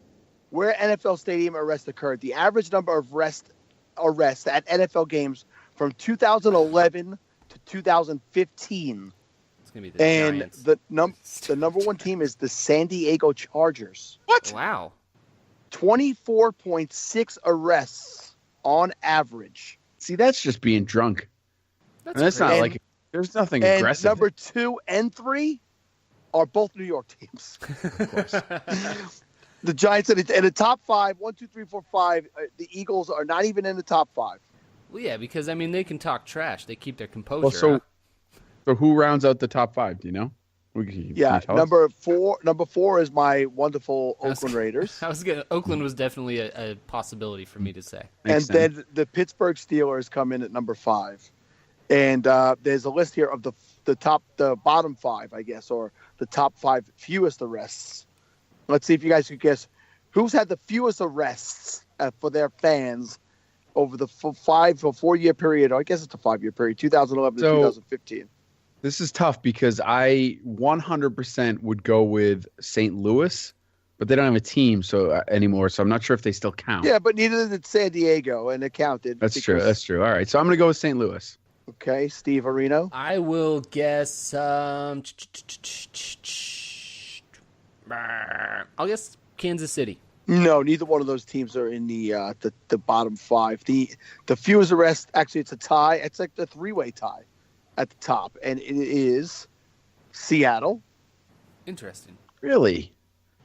Speaker 4: where NFL stadium arrests occurred. The average number of arrests at NFL games from 2011 to 2015,
Speaker 5: It's gonna be the
Speaker 4: and
Speaker 5: Giants.
Speaker 4: the number one team is the San Diego Chargers.
Speaker 5: Wow.
Speaker 4: 24.6 arrests on average.
Speaker 6: see, that's just being drunk.
Speaker 5: That's,
Speaker 6: And that's not
Speaker 5: crazy.
Speaker 6: like there's nothing
Speaker 4: And
Speaker 6: aggressive.
Speaker 4: number 2 and 3 are both New York teams. The Giants in the top 5, 1, 2, 3, 4, 5. The Eagles are not even in the top 5.
Speaker 5: Well, yeah, because I mean they can talk trash. They keep their composure.
Speaker 6: so who rounds out the top 5? Do you know?
Speaker 4: Yeah, number 4 is my wonderful
Speaker 5: I was-
Speaker 4: Oakland Raiders,
Speaker 5: Oakland was definitely a possibility for me to say.
Speaker 6: Makes
Speaker 4: and
Speaker 6: sense.
Speaker 4: then the Pittsburgh Steelers come in at number 5. And there's a list here of the bottom 5, I guess, or the top 5 fewest arrests. Let's see if you guys can guess who's had the fewest arrests for their fans over the 4-year period. Or I guess it's a 5-year period, 2011 to
Speaker 6: So-
Speaker 4: 2015.
Speaker 6: This is tough because I 100% would go with St. Louis, but they don't have a team anymore, so I'm not sure if they still count.
Speaker 4: Yeah, but neither did San Diego, and it counted.
Speaker 6: That's true.
Speaker 4: because-
Speaker 6: That's true. All right, so I'm going to go with St. Louis.
Speaker 4: Okay, Steve Areno.
Speaker 5: I will guess. I'll guess Kansas City.
Speaker 4: No, neither one of those teams are in the bottom 5. The fewest arrests, actually, it's a tie. It's like the 3-way tie at the top, and it is Seattle,
Speaker 5: Interesting.
Speaker 6: Really?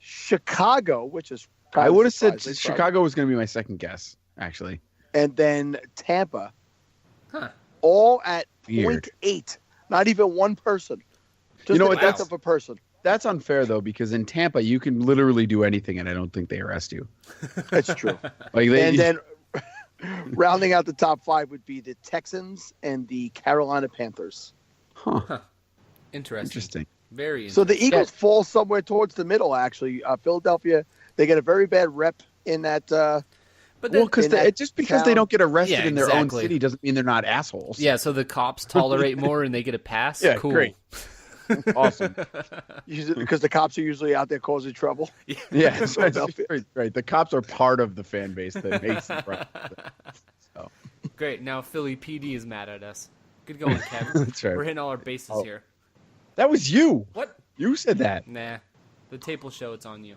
Speaker 4: Chicago, which is kind
Speaker 6: I
Speaker 4: of
Speaker 6: would have said
Speaker 4: surprising,
Speaker 6: Chicago was going to be my second guess, actually.
Speaker 4: and then Tampa,
Speaker 5: Huh.
Speaker 4: all at
Speaker 6: Weird.
Speaker 4: 0.8. Not even one person. Just
Speaker 6: You know
Speaker 4: a
Speaker 6: what,
Speaker 4: tenth
Speaker 6: that's-
Speaker 4: of a person.
Speaker 6: That's unfair, though, because in Tampa, you can literally do anything, and I don't think they arrest you.
Speaker 4: That's true.
Speaker 6: Like they,
Speaker 4: And then Rounding out the top 5 would be the Texans and the Carolina Panthers.
Speaker 5: Interesting. Very interesting.
Speaker 4: So the Eagles fall somewhere towards the middle, actually. Philadelphia, they get a very bad rep in that.
Speaker 5: But
Speaker 6: Well, because just because they don't get arrested
Speaker 5: Yeah,
Speaker 6: in their own
Speaker 5: exactly.
Speaker 6: city doesn't mean they're not assholes.
Speaker 5: yeah, so the cops tolerate more and they get a pass?
Speaker 6: Yeah,
Speaker 5: cool.
Speaker 6: great. Awesome.
Speaker 4: usually, because the cops are usually out there causing trouble.
Speaker 6: Yeah, that's
Speaker 4: Philadelphia.
Speaker 6: right. The cops are part of the fan base that makes it right. So,
Speaker 5: Great. Now Philly PD is mad at us. Good going, Kevin.
Speaker 6: That's right.
Speaker 5: We're hitting all our bases here.
Speaker 6: that was you.
Speaker 5: What?
Speaker 6: You said that.
Speaker 5: Nah. The tape will show it's on you.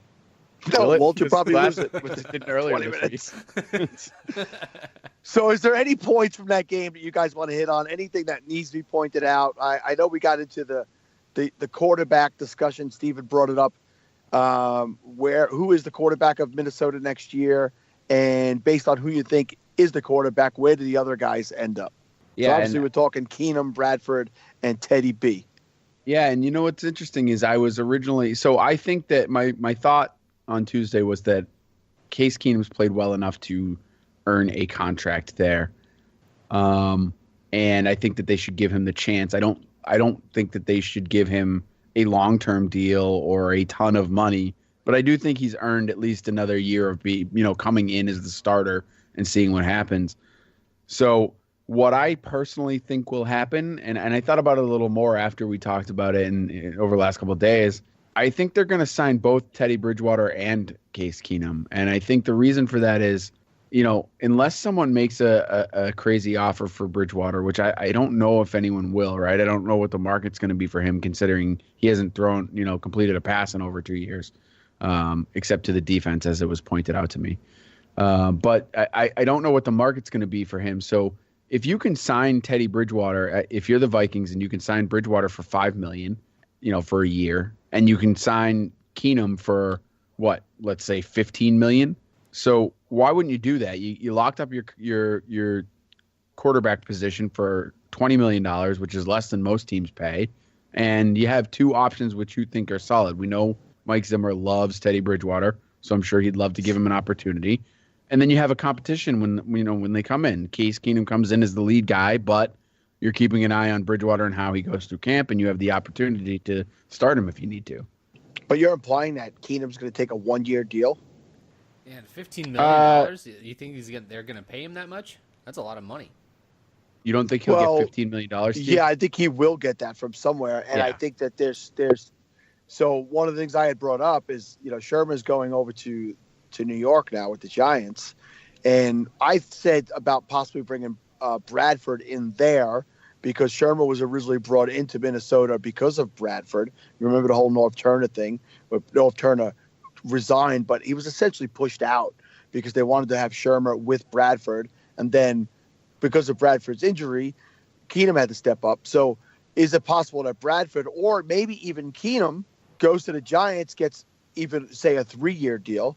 Speaker 4: No,
Speaker 6: Will it?
Speaker 4: Walter
Speaker 6: Because
Speaker 4: probably
Speaker 6: last-
Speaker 4: loses it
Speaker 6: was
Speaker 4: within
Speaker 6: it earlier
Speaker 4: 20
Speaker 6: this
Speaker 4: minutes. So is there any points from that game that you guys want to hit on? Anything that needs to be pointed out? I know we got into the quarterback discussion. Steven brought it up. Who is the quarterback of Minnesota next year? And based on who you think is the quarterback, where do the other guys end up? So
Speaker 6: Yeah,
Speaker 4: obviously
Speaker 6: and-
Speaker 4: we're talking Keenum, Bradford, and Teddy B.
Speaker 6: Yeah, and you know what's interesting is I was originally so I think that my thought on Tuesday was that Case Keenum's played well enough to earn a contract there, and I think that they should give him the chance. I don't think that they should give him a long-term deal or a ton of money, but I do think he's earned at least another year of coming in as the starter and seeing what happens. So what I personally think will happen, and I thought about it a little more after we talked about it over the last couple of days, I think they're going to sign both Teddy Bridgewater and Case Keenum. And I think the reason for that is, unless someone makes a crazy offer for Bridgewater, which I don't know if anyone will, right? I don't know what the market's going to be for him, considering he hasn't completed a pass in over 2 years, except to the defense, as it was pointed out to me. But I don't know what the market's going to be for him. So if you can sign Teddy Bridgewater, if you're the Vikings and you can sign Bridgewater for $5 million, for a year, and you can sign Keenum for let's say $15 million. So why wouldn't you do that? You locked up your quarterback position for $20 million, which is less than most teams pay, and you have two options which you think are solid. We know Mike Zimmer loves Teddy Bridgewater, so I'm sure he'd love to give him an opportunity. And then you have a competition when they come in. Case Keenum comes in as the lead guy, but you're keeping an eye on Bridgewater and how he goes through camp, and you have the opportunity to start him if you need to.
Speaker 4: But you're implying that Keenum's going to take a 1-year deal?
Speaker 5: Yeah, $15 million. You think they're going to pay him that much? That's a lot of money.
Speaker 6: You don't think he'll get $15 million? Steve?
Speaker 4: Yeah, I think he will get that from somewhere, and I think that there's. So one of the things I had brought up is Sherman's going over to New York now with the Giants, and I said about possibly bringing Bradford in there because Sherman was originally brought into Minnesota because of Bradford. You remember the whole North Turner thing? North Turner resigned, but he was essentially pushed out because they wanted to have Sherman with Bradford, and then because of Bradford's injury, Keenum had to step up. So is it possible that Bradford or maybe even Keenum goes to the Giants, gets even, say, a 3-year deal?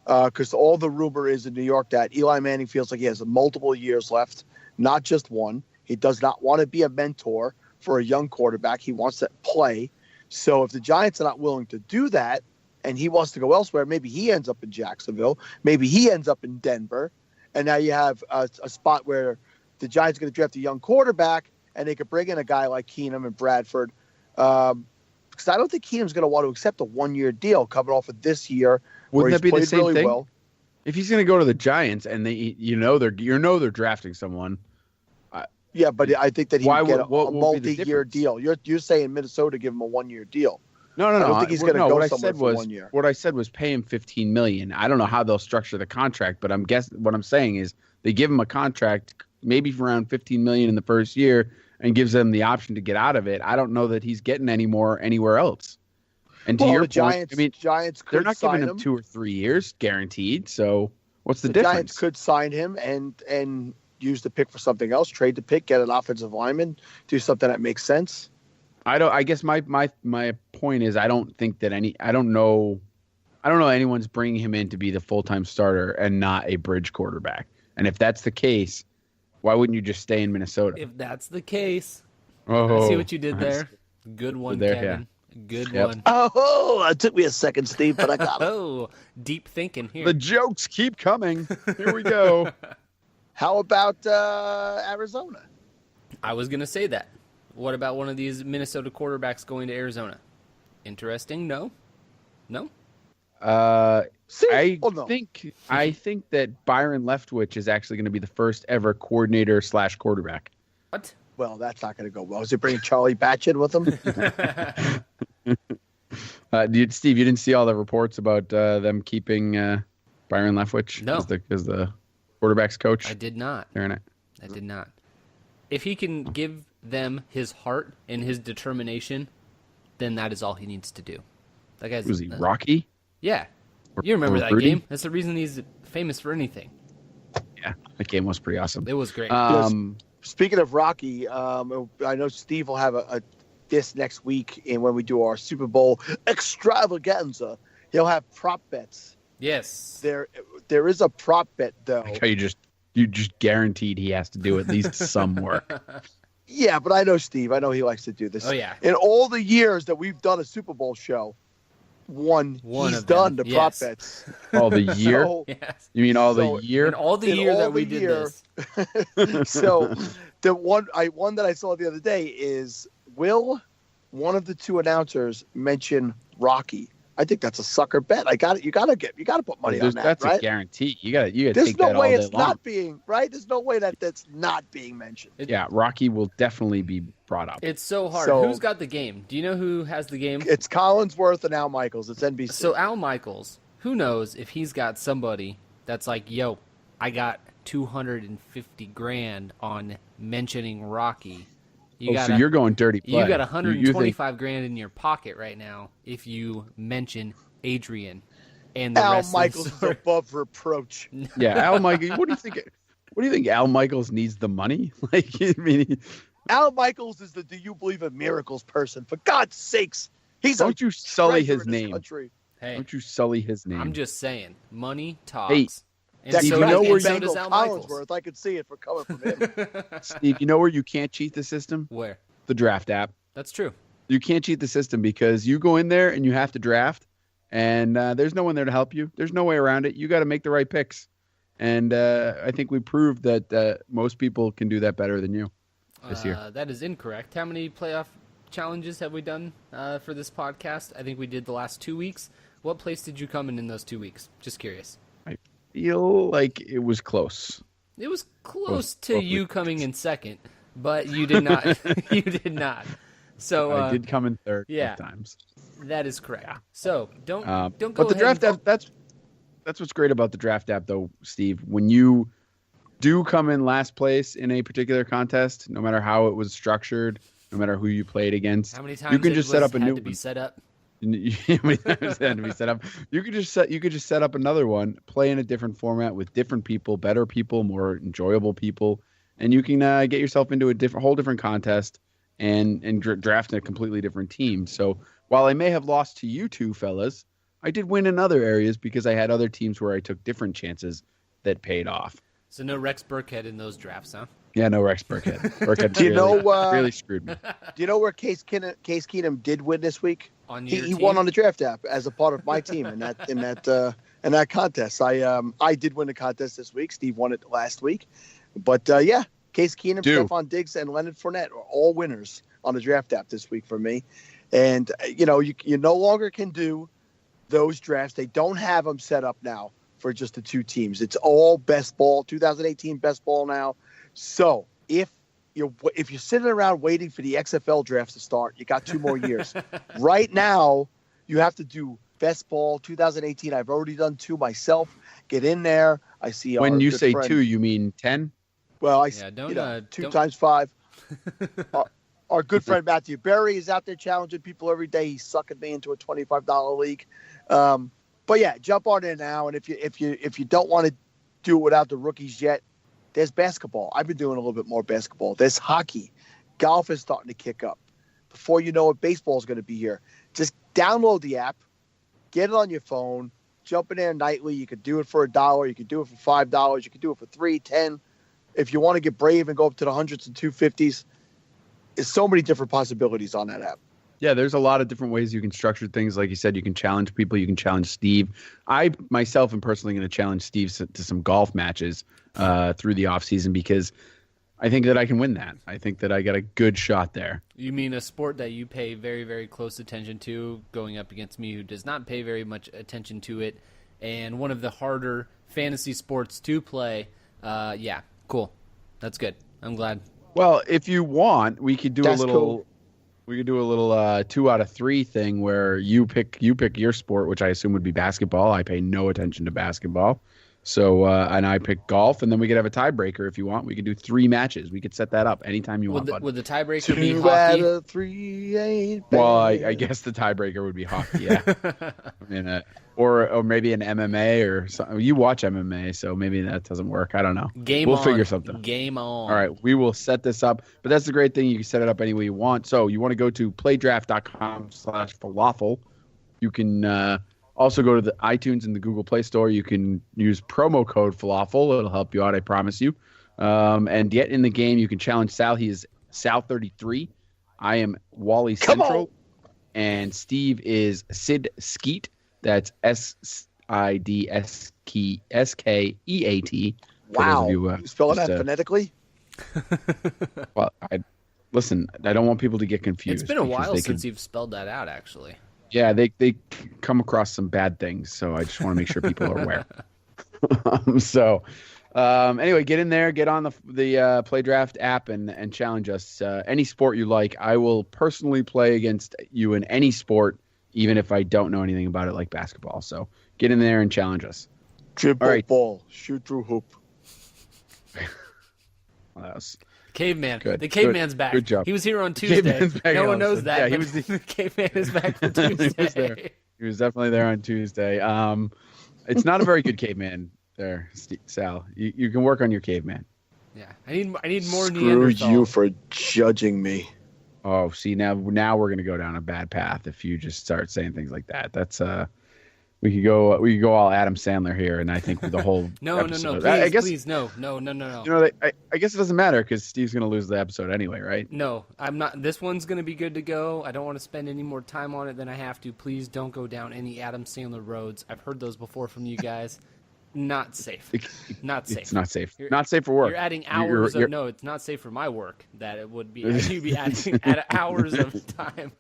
Speaker 4: Because all the rumor is in New York that Eli Manning feels like he has multiple years left, not just one. He does not want to be a mentor for a young quarterback. He wants to play. So if the Giants are not willing to do that and he wants to go elsewhere, maybe he ends up in Jacksonville. Maybe he ends up in Denver. And now you have a spot where the Giants are going to draft a young quarterback and they could bring in a guy like Keenum and Bradford. Because I don't think Keenum's going to want to accept a 1-year deal coming off of this year.
Speaker 6: Wouldn't that be the same
Speaker 4: really
Speaker 6: thing?
Speaker 4: Well.
Speaker 6: If he's going to go to the Giants and they're drafting someone.
Speaker 4: Yeah, but I think that he would get a
Speaker 6: what would be the
Speaker 4: multi-year
Speaker 6: difference?
Speaker 4: deal. You're saying Minnesota give him a 1-year deal.
Speaker 6: No.
Speaker 4: I don't think he's going to go
Speaker 6: what
Speaker 4: somewhere
Speaker 6: I said
Speaker 4: for
Speaker 6: was
Speaker 4: 1 year.
Speaker 6: what I said was pay him $15 million. I don't know how they'll structure the contract, but what I'm saying is they give him a contract maybe for around $15 million in the first year and gives them the option to get out of it. I don't know that he's getting any more anywhere else. And to your point,
Speaker 4: Giants,
Speaker 6: I mean,
Speaker 4: Giants could
Speaker 6: they're not
Speaker 4: sign
Speaker 6: giving him 2 or 3 years guaranteed. So what's the difference?
Speaker 4: Giants could sign him and use the pick for something else, trade the pick, get an offensive lineman, do something that makes sense.
Speaker 6: I guess my point is I don't know anyone's bringing him in to be the full-time starter and not a bridge quarterback. And if that's the case, why wouldn't you just stay in Minnesota?
Speaker 5: If that's the case,
Speaker 6: Oh,
Speaker 5: I see what you did there. Good one,
Speaker 6: There,
Speaker 5: Kevin. Good
Speaker 6: Yep.
Speaker 5: one.
Speaker 4: Oh, it took me a second, Steve, but I got it.
Speaker 5: Oh, deep thinking here.
Speaker 6: The jokes keep coming. Here we go.
Speaker 4: How about Arizona?
Speaker 5: I was going to say that. What about one of these Minnesota quarterbacks going to Arizona? Interesting? No? No?
Speaker 6: I
Speaker 4: Oh, no.
Speaker 6: think that Byron Leftwich is actually going to be the first ever coordinator / quarterback.
Speaker 5: What?
Speaker 4: Well, that's not going to go well. Is he bringing Charlie Batch in with him?
Speaker 6: Steve, you didn't see all the reports about them keeping Byron Leftwich
Speaker 5: No.
Speaker 6: as the quarterback's coach?
Speaker 5: I did not.
Speaker 6: They're in it.
Speaker 5: I did not. If he can give them his heart and his determination, then that is all he needs to do. That guy's
Speaker 6: Was he Rocky?
Speaker 5: Yeah. You remember
Speaker 6: or
Speaker 5: that
Speaker 6: Rudy?
Speaker 5: game? That's the reason he's famous for anything.
Speaker 6: Yeah, that game was pretty awesome.
Speaker 5: It was great.
Speaker 4: Speaking of Rocky, I know Steve will have this next week, and when we do our Super Bowl extravaganza, he'll have prop bets.
Speaker 5: Yes.
Speaker 4: There is a prop bet though.
Speaker 6: Like how you just guaranteed he has to do at least some work.
Speaker 4: Yeah, but I know Steve. I know he likes to do this.
Speaker 5: Oh, yeah.
Speaker 4: In all the years that we've done a Super Bowl show,
Speaker 5: One
Speaker 4: he's
Speaker 5: of
Speaker 4: done
Speaker 5: them,
Speaker 4: the prop
Speaker 5: yes.
Speaker 4: bets.
Speaker 6: All the year?
Speaker 4: So,
Speaker 5: Yes.
Speaker 6: You mean all
Speaker 4: So-
Speaker 6: the year?
Speaker 5: And all the
Speaker 4: In
Speaker 5: year
Speaker 4: all
Speaker 5: that we
Speaker 4: the
Speaker 5: did
Speaker 4: year-
Speaker 5: this.
Speaker 4: so the one that I saw the other day is, will one of the two announcers mention Rocky? I think that's a sucker bet. You got to put money on that,
Speaker 6: That's
Speaker 4: right?
Speaker 6: a guarantee. You got to
Speaker 4: There's
Speaker 6: take that
Speaker 4: no
Speaker 6: all
Speaker 4: way
Speaker 6: day
Speaker 4: it's
Speaker 6: long.
Speaker 4: not being right. There's no way that's not being mentioned.
Speaker 6: Yeah, Rocky will definitely be brought up.
Speaker 5: It's so hard.
Speaker 4: So-
Speaker 5: Who's got the game? Do you know who has the game?
Speaker 4: It's Collinsworth and Al Michaels. It's NBC.
Speaker 5: So Al Michaels, who knows if he's got somebody that's like, yo, I got 250 grand on mentioning Rocky.
Speaker 6: So you're going dirty play.
Speaker 5: You got
Speaker 6: You
Speaker 5: 125 grand in your pocket right now if you mention Adrian and the
Speaker 4: Al
Speaker 5: rest
Speaker 4: Michaels
Speaker 5: of
Speaker 4: is
Speaker 5: the story.
Speaker 4: above reproach.
Speaker 6: Yeah, Al Michaels. What do you think? What do you think? Al Michaels needs the money? Like, I mean,
Speaker 4: Al Michaels is the "Do you believe in miracles" person. For God's sakes, he's
Speaker 6: don't
Speaker 4: a
Speaker 6: you sully
Speaker 4: treasure
Speaker 6: his
Speaker 4: in this
Speaker 6: name?
Speaker 4: country.
Speaker 5: Hey,
Speaker 6: Don't you sully his name?
Speaker 5: I'm just saying, money talks.
Speaker 6: Hey,
Speaker 5: and
Speaker 4: That
Speaker 6: Steve,
Speaker 5: so,
Speaker 6: you know
Speaker 5: and
Speaker 6: where
Speaker 5: so
Speaker 6: you
Speaker 5: does
Speaker 4: Bengal
Speaker 5: Al Michaels.
Speaker 4: Collinsworth, I could see it for coming from him.
Speaker 6: Steve, you know where you can't cheat the system?
Speaker 5: Where?
Speaker 6: The draft app.
Speaker 5: That's true.
Speaker 6: You can't cheat the system because you go in there and you have to draft, and there's no one there to help you. There's no way around it. You got to make the right picks, and I think we proved that most people can do that better than you this year.
Speaker 5: That is incorrect. How many playoff challenges have we done for this podcast? I think we did the last 2 weeks. What place did you come in those 2 weeks? Just curious.
Speaker 6: I feel like it was close.
Speaker 5: It was close to
Speaker 6: both
Speaker 5: you
Speaker 6: weeks.
Speaker 5: coming in second, but you did not. You did not. So
Speaker 6: I did come in third
Speaker 5: yeah.
Speaker 6: both times.
Speaker 5: that is correct. So don't go.
Speaker 6: But the
Speaker 5: ahead
Speaker 6: draft app, that's what's great about the draft app, though, Steve. When you do come in last place in a particular contest, no matter how it was structured, no matter who you played against,
Speaker 5: How many times
Speaker 6: you can
Speaker 5: it
Speaker 6: just set
Speaker 5: was
Speaker 6: up a
Speaker 5: had
Speaker 6: new
Speaker 5: to be
Speaker 6: one.
Speaker 5: set up?
Speaker 6: How many times it had to be set up? You could just set up another one, play in a different format with different people, better people, more enjoyable people, and you can get yourself into a whole different contest and draft a completely different team. So while I may have lost to you two fellas, I did win in other areas because I had other teams where I took different chances that paid off.
Speaker 5: So no Rex Burkhead in those drafts, huh?
Speaker 6: Yeah, no Rex Burkhead. Burkhead
Speaker 4: Do you
Speaker 6: really,
Speaker 4: know,
Speaker 6: really screwed me.
Speaker 4: Do you know where Case Keenum did win this week?
Speaker 5: On
Speaker 4: He
Speaker 5: your
Speaker 4: he
Speaker 5: team?
Speaker 4: won on the draft app as a part of my team in that contest. I did win the contest this week. Steve won it last week, but yeah, Case Keenum,
Speaker 6: Dude.
Speaker 4: Stephon Diggs, and Leonard Fournette are all winners on the draft app this week for me. And you no longer can do those drafts. They don't have them set up now for just the two teams. It's all best ball, 2018 best ball now. So if you're sitting around waiting for the XFL drafts to start, you got 2 more years. Right now, you have to do best ball 2018. I've already done 2 myself. Get in there. I see.
Speaker 6: When
Speaker 4: our
Speaker 6: you
Speaker 4: good
Speaker 6: say
Speaker 4: friend-
Speaker 6: 2, you mean 10?
Speaker 4: well,
Speaker 5: Yeah, don't,
Speaker 4: 2
Speaker 5: don't-
Speaker 4: times 5. Our good friend Matthew Berry is out there challenging people every day. He's sucking me into a $25 league. But yeah, jump on in now. And if you don't want to do it without the rookies yet, there's basketball. I've been doing a little bit more basketball. There's hockey. Golf is starting to kick up. Before you know it, baseball is going to be here. Just download the app, get it on your phone, jump in there nightly. You could do it for $1. You could do it for $5. You could do it for $3, $10. If you want to get brave and go up to the hundreds and 250s, there's so many different possibilities on that app.
Speaker 6: Yeah, there's a lot of different ways you can structure things. Like you said, you can challenge people. You can challenge Steve. I myself am personally going to challenge Steve to some golf matches through the off season because I think that I can win that. I think that I got a good shot there.
Speaker 5: You mean a sport that you pay very, very close attention to, going up against me who does not pay very much attention to it, and one of the harder fantasy sports to play. Yeah, cool. That's good. I'm glad.
Speaker 6: Well, if you want, we could do
Speaker 4: That's
Speaker 6: a little.
Speaker 4: cool.
Speaker 6: We could do a little 2 out of 3 thing where you pick your sport, which I assume would be basketball. I pay no attention to basketball, so and I pick golf, and then we could have a tiebreaker if you want. We could do 3 matches. We could set that up anytime you want. Bud.
Speaker 5: Would the tiebreaker be
Speaker 4: 2 out
Speaker 5: hockey?
Speaker 4: of 3 ain't bad.
Speaker 6: Well, I guess the tiebreaker would be hockey, yeah. I mean, or maybe an MMA or something. You watch MMA, so maybe that doesn't work. I don't know.
Speaker 5: Game
Speaker 6: we'll
Speaker 5: on.
Speaker 6: figure something.
Speaker 5: Game on.
Speaker 6: All right, we will set this up. But that's the great thing. You can set it up any way you want. So you want to go to playdraft.com/falafel. You can also go to the iTunes and the Google Play Store. You can use promo code falafel. It'll help you out, I promise you. And get in the game. You can challenge Sal. He is Sal33. I am Wally
Speaker 4: Come
Speaker 6: Central.
Speaker 4: on.
Speaker 6: And Steve is Sid Skeet. That's SIDSKEAT.
Speaker 4: Wow.
Speaker 6: You,
Speaker 4: You spelling that phonetically?
Speaker 6: Well, listen. I don't want people to get confused.
Speaker 5: It's been a
Speaker 6: because
Speaker 5: while
Speaker 6: they
Speaker 5: since
Speaker 6: could-
Speaker 5: you've spelled that out, actually.
Speaker 6: Yeah, they come across some bad things, so I just want to make sure people are aware. Anyway, get in there, get on the Play Draft app, and challenge us. Any sport you like, I will personally play against you in any sport, even if I don't know anything about it, like basketball. So get in there and challenge us.
Speaker 4: Dribble
Speaker 6: All right.
Speaker 4: ball, shoot through hoop.
Speaker 6: Well, that was
Speaker 5: Caveman.
Speaker 6: Good.
Speaker 5: The caveman's
Speaker 6: Good.
Speaker 5: back.
Speaker 6: Good job.
Speaker 5: He was here on Tuesday.
Speaker 6: Caveman's back,
Speaker 5: No one knows
Speaker 6: Allison.
Speaker 5: that.
Speaker 6: Yeah, he
Speaker 5: but
Speaker 6: was the-
Speaker 5: the caveman is back for
Speaker 6: He was there.
Speaker 5: Tuesday.
Speaker 6: He was definitely there on Tuesday. It's not a very good caveman there, Sal. You can work on your caveman.
Speaker 5: Yeah, I need more
Speaker 4: Screw
Speaker 5: Neanderthal.
Speaker 4: you for judging me.
Speaker 6: Oh, see now we're gonna go down a bad path if you just start saying things like that. That's we could go all Adam Sandler here, and I think the whole
Speaker 5: No,
Speaker 6: episode,
Speaker 5: please,
Speaker 6: I guess
Speaker 5: please, no.
Speaker 6: you know I guess it doesn't matter because Steve's gonna lose the episode anyway, right?
Speaker 5: No, I'm not. This one's going to be good to go. I don't want to spend any more time on it than I have to. Please don't go down any Adam Sandler roads. I've heard those before from you guys. Not safe. Not safe.
Speaker 6: It's not safe.
Speaker 5: You're-
Speaker 6: Not safe for work.
Speaker 5: You're adding
Speaker 6: You're-
Speaker 5: hours
Speaker 6: you're-
Speaker 5: of no. It's not safe for my work. That it would be. You'd be adding hours of time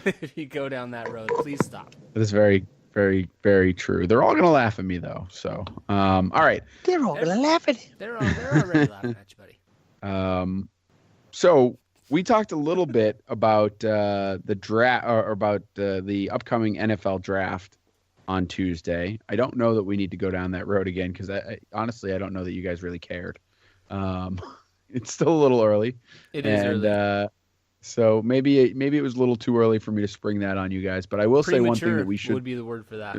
Speaker 5: if you go down that road. Please stop.
Speaker 6: That is very, very, very true. They're all gonna laugh at me though. So, all right.
Speaker 4: They're all gonna laugh at him.
Speaker 5: They're already laughing at you, buddy.
Speaker 6: So we talked a little bit about the draft or about the upcoming NFL draft on Tuesday. I don't know that we need to go down that road again because I honestly I don't know that you guys really cared. It's still a little early.
Speaker 5: It is early.
Speaker 6: So maybe it was a little too early for me to spring that on you guys. But I will say one thing
Speaker 5: Premature
Speaker 6: that we should.
Speaker 5: would be the word for that.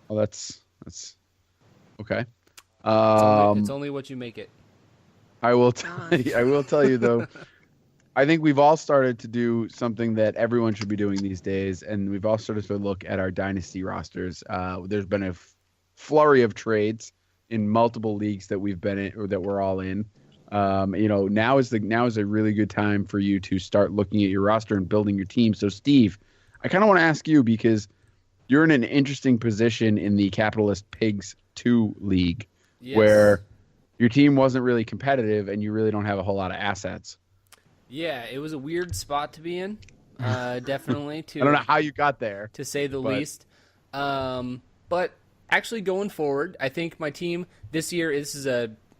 Speaker 6: Well, that's okay.
Speaker 5: It's only what you make it.
Speaker 6: I will tell you though. I think we've all started to do something that everyone should be doing these days, and we've all started to look at our dynasty rosters. There's been a flurry of trades in multiple leagues that we've been in or that we're all in. Now is a really good time for you to start looking at your roster and building your team. So, Steve, I kind of want to ask you because you're in an interesting position in the Capitalist Pigs 2 league,
Speaker 5: Yes.
Speaker 6: where your team wasn't really competitive and you really don't have a whole lot of assets.
Speaker 5: Yeah, it was a weird spot to be in. Definitely.
Speaker 6: I don't know how you got there.
Speaker 5: To say the
Speaker 6: but-
Speaker 5: least. But actually going forward, I think my team this year,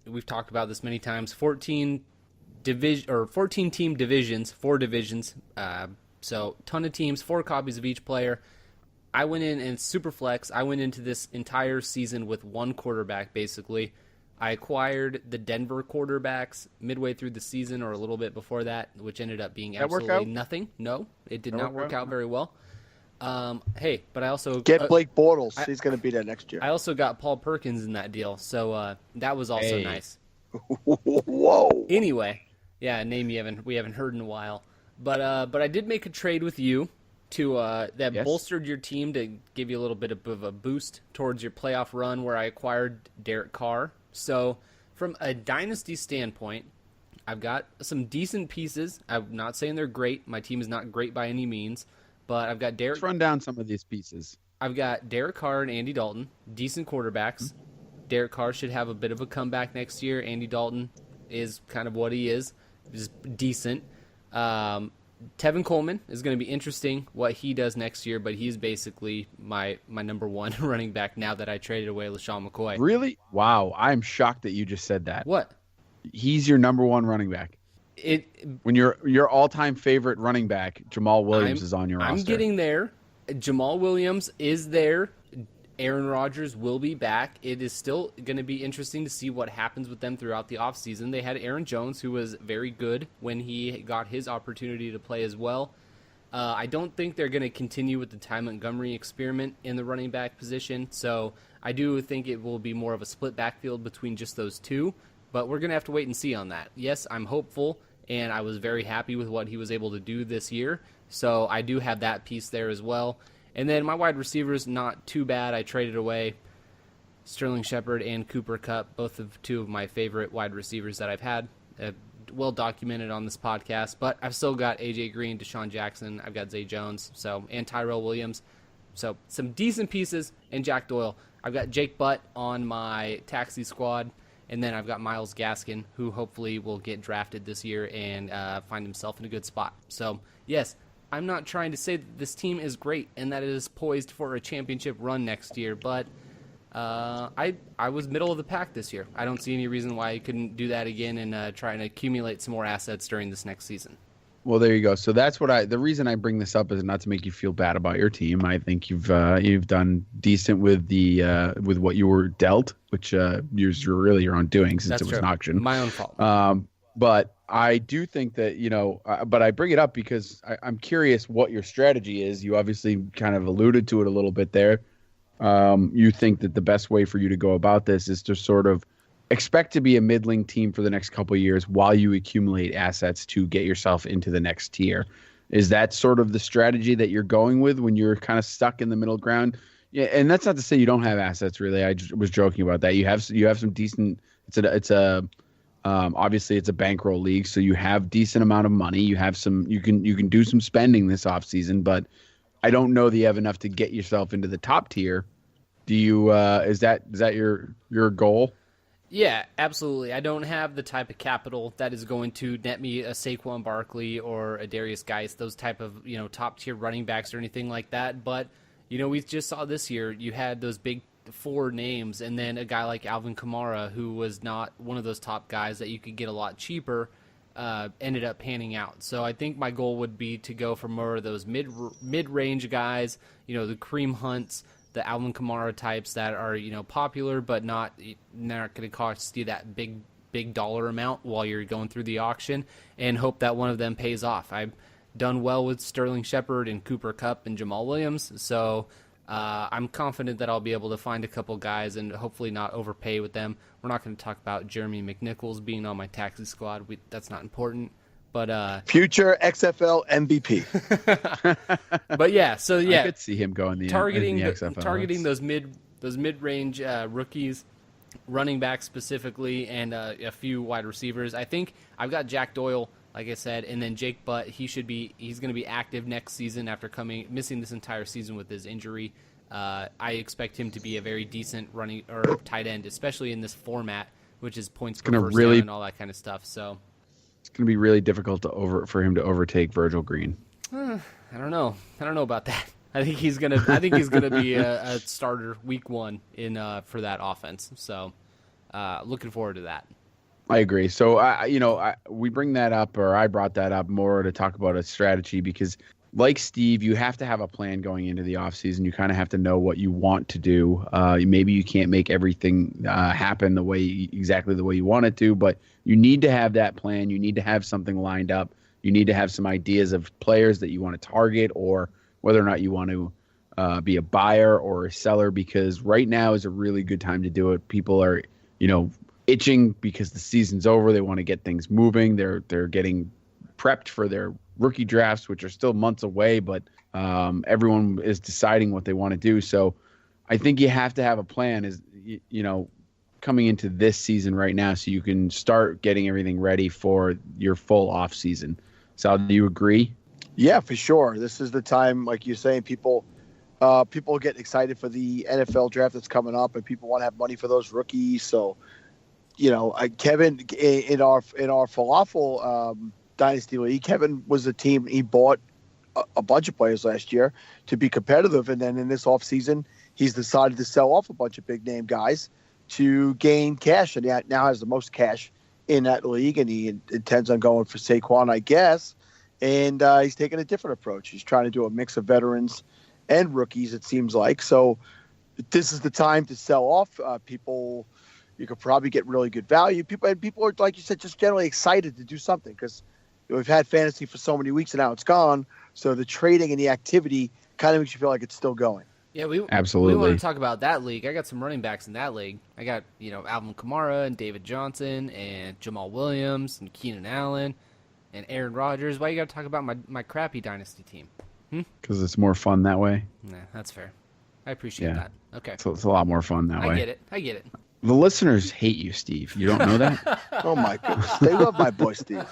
Speaker 5: we've talked about this many times, 14 team divisions, 4 divisions. So ton of teams, 4 copies of each player. I went in super flex. I went into this entire season with 1 quarterback, basically. I acquired the Denver quarterbacks midway through the season or a little bit before that, which ended up being
Speaker 6: That work
Speaker 5: absolutely
Speaker 6: out?
Speaker 5: nothing. No, it did
Speaker 6: That
Speaker 5: not
Speaker 6: work
Speaker 5: work
Speaker 6: out?
Speaker 5: out very well. Hey, but I also
Speaker 4: Get Blake Bortles. He's gonna be there next year.
Speaker 5: I also got Paul Perkins in that deal, so that was also
Speaker 6: Hey.
Speaker 5: nice.
Speaker 4: Whoa.
Speaker 5: Anyway, yeah, a name we haven't heard in a while, but I did make a trade with you to that
Speaker 6: Yes.
Speaker 5: bolstered your team to give you a little bit of a boost towards your playoff run, where I acquired Derek Carr. So from a dynasty standpoint, I've got some decent pieces. I'm not saying they're great. My team is not great by any means, but I've got
Speaker 6: Let's run down some of these pieces.
Speaker 5: I've got Derek Carr and Andy Dalton, decent quarterbacks. Derek Carr should have a bit of a comeback next year. Andy Dalton is kind of what he is, just decent. Tevin Coleman is going to be interesting what he does next year, but he's basically my number one running back now that I traded away LaShawn McCoy.
Speaker 6: Really? Wow, I'm shocked that you just said that.
Speaker 5: What?
Speaker 6: He's your number one running back. When your all-time favorite running back, Jamal Williams, is on your roster.
Speaker 5: I'm getting there. Jamal Williams is there. Aaron Rodgers will be back. It is still going to be interesting to see what happens with them throughout the offseason. They had Aaron Jones, who was very good when he got his opportunity to play as well. I don't think they're going to continue with the Ty Montgomery experiment in the running back position, so I do think it will be more of a split backfield between just those two, but we're going to have to wait and see on that. Yes, I'm hopeful, and I was very happy with what he was able to do this year, so I do have that piece there as well. And then my wide receivers, not too bad. I traded away Sterling Shepard and Cooper Kupp, both of two of my favorite wide receivers that I've had, well documented on this podcast. But I've still got A.J. Green, Deshaun Jackson, I've got Zay Jones, and Tyrell Williams. So some decent pieces, and Jack Doyle. I've got Jake Butt on my taxi squad, and then I've got Myles Gaskin, who hopefully will get drafted this year and find himself in a good spot. So, yes, I'm not trying to say that this team is great and that it is poised for a championship run next year, but I was middle of the pack this year. I don't see any reason why I couldn't do that again and try and accumulate some more assets during this next season.
Speaker 6: Well, there you go. So that's what the reason I bring this up is not to make you feel bad about your team. I think you've done decent with with what you were dealt, which you're really your own doing since
Speaker 5: That's
Speaker 6: it was
Speaker 5: true.
Speaker 6: an auction.
Speaker 5: My own fault.
Speaker 6: But I do think that, but I bring it up because I'm curious what your strategy is. You obviously kind of alluded to it a little bit there. You think that the best way for you to go about this is to sort of expect to be a middling team for the next couple of years while you accumulate assets to get yourself into the next tier. Is that sort of the strategy that you're going with when you're kind of stuck in the middle ground? Yeah, and that's not to say you don't have assets, really. I just was joking about that. You have some decent. Obviously it's a bankroll league, so you have decent amount of money. You have some. You can do some spending this offseason, but I don't know that you have enough to get yourself into the top tier. Do you? Is that your goal?
Speaker 5: Yeah, absolutely. I don't have the type of capital that is going to net me a Saquon Barkley or a Darius Geis, those type of top tier running backs or anything like that. But we just saw this year you had those big four names, and then a guy like Alvin Kamara, who was not one of those top guys that you could get a lot cheaper, ended up panning out. So I think my goal would be to go for more of those mid-range guys, the Kareem Hunts, the Alvin Kamara types that are popular but not going to cost you that big dollar amount while you're going through the auction, and hope that one of them pays off. I've done well with Sterling Shepard and Cooper Kupp and Jamal Williams, so I'm confident that I'll be able to find a couple guys and hopefully not overpay with them. We're not going to talk about Jeremy McNichols being on my taxi squad. That's not important. But
Speaker 4: future XFL MVP.
Speaker 5: But yeah, so yeah,
Speaker 6: I could see him going the XFL.
Speaker 5: Targeting those mid-range rookies, running backs specifically, and a few wide receivers. I think I've got Jack Doyle, like I said, and then Jake Butt. He's going to be active next season after missing this entire season with his injury. I expect him to be a very decent running or tight end, especially in this format, which is points per first down and all that kind of stuff. So
Speaker 6: it's going to be really difficult for him to overtake Virgil Green.
Speaker 5: I don't know about that. I think he's gonna be a starter week one for that offense. So looking forward to that.
Speaker 6: I agree. So we bring that up, or I brought that up more to talk about a strategy because, like Steve, you have to have a plan going into the offseason. You kind of have to know what you want to do. Maybe you can't make everything happen exactly the way you want it to, but you need to have that plan. You need to have something lined up. You need to have some ideas of players that you want to target, or whether or not you want to be a buyer or a seller, because right now is a really good time to do it. People are, itching because the season's over. They want to get things moving. They're getting prepped for their rookie drafts, which are still months away, but everyone is deciding what they want to do. So I think you have to have a plan. coming into this season right now so you can start getting everything ready for your full off season. Sal, do you agree?
Speaker 4: Yeah, for sure. This is the time, like you're saying, people get excited for the NFL draft that's coming up, and people want to have money for those rookies. So, Kevin, in our falafel dynasty league, Kevin was a team. He bought a bunch of players last year to be competitive, and then in this offseason, he's decided to sell off a bunch of big name guys to gain cash, and he now has the most cash in that league, and he intends on going for Saquon, I guess. And he's taking a different approach. He's trying to do a mix of veterans and rookies, it seems like. So this is the time to sell off people. You could probably get really good value. People are, like you said, just generally excited to do something because we've had fantasy for so many weeks and now it's gone. So the trading and the activity kind of makes you feel like it's still going.
Speaker 5: Yeah,
Speaker 6: absolutely.
Speaker 5: We want to talk about that league. I got some running backs in that league. I got Alvin Kamara and David Johnson and Jamal Williams and Keenan Allen and Aaron Rodgers. Why you got to talk about my crappy dynasty team?
Speaker 6: Because it's more fun that way.
Speaker 5: Nah, that's fair. I appreciate that. Okay.
Speaker 6: So it's a lot more fun that way.
Speaker 5: I get it.
Speaker 6: The listeners hate you, Steve. You don't know that?
Speaker 4: Oh, my goodness. They love my boy, Steve.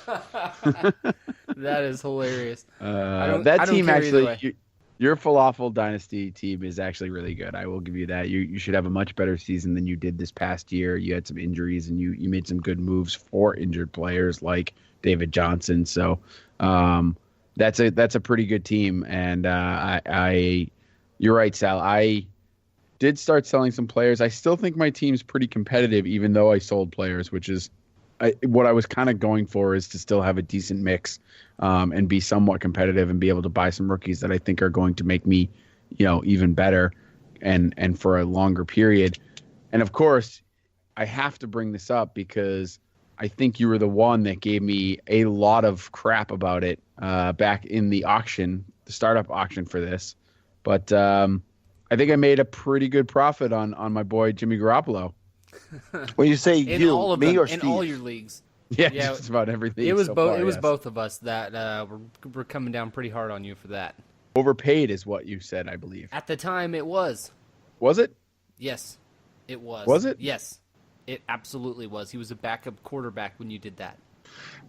Speaker 5: That is hilarious.
Speaker 6: That team actually, your Falafel Dynasty team is actually really good. I will give you that. You should have a much better season than you did this past year. You had some injuries, and you made some good moves for injured players like David Johnson. So that's a pretty good team. And you're right, Sal. I did start selling some players. I still think my team's pretty competitive, even though I sold players, which is what I was kind of going for, is to still have a decent mix and be somewhat competitive and be able to buy some rookies that I think are going to make me, even better and for a longer period. And of course, I have to bring this up because I think you were the one that gave me a lot of crap about it back in the auction, the startup auction for this. But I think I made a pretty good profit on my boy Jimmy Garoppolo.
Speaker 4: When you say
Speaker 5: In
Speaker 4: you,
Speaker 5: all of
Speaker 4: me
Speaker 5: them,
Speaker 4: or
Speaker 5: in
Speaker 4: Steve?
Speaker 5: all your leagues.
Speaker 6: Yeah, just about everything.
Speaker 5: It was
Speaker 6: so
Speaker 5: both.
Speaker 6: far,
Speaker 5: It was
Speaker 6: yes.
Speaker 5: both of us that were coming down pretty hard on you for that.
Speaker 6: Overpaid is what you said, I believe.
Speaker 5: At the time, it was.
Speaker 6: Was it?
Speaker 5: Yes, it was.
Speaker 6: Was it?
Speaker 5: Yes, it absolutely was. He was a backup quarterback when you did that.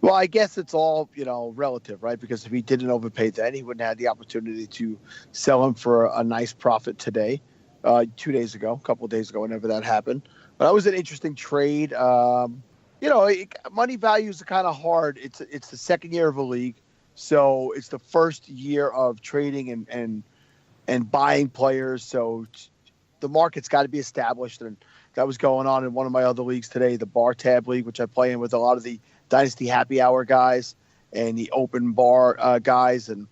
Speaker 4: Well, I guess it's all, relative, right? Because if he didn't overpay then, he wouldn't have the opportunity to sell him for a nice profit today, 2 days ago, a couple of days ago, whenever that happened. But that was an interesting trade. Money values are kind of hard. It's the second year of a league. So it's the first year of trading and buying players. So the market's got to be established. And that was going on in one of my other leagues today, the Bar Tab League, which I play in with a lot of the Dynasty Happy Hour guys and the open bar guys. And,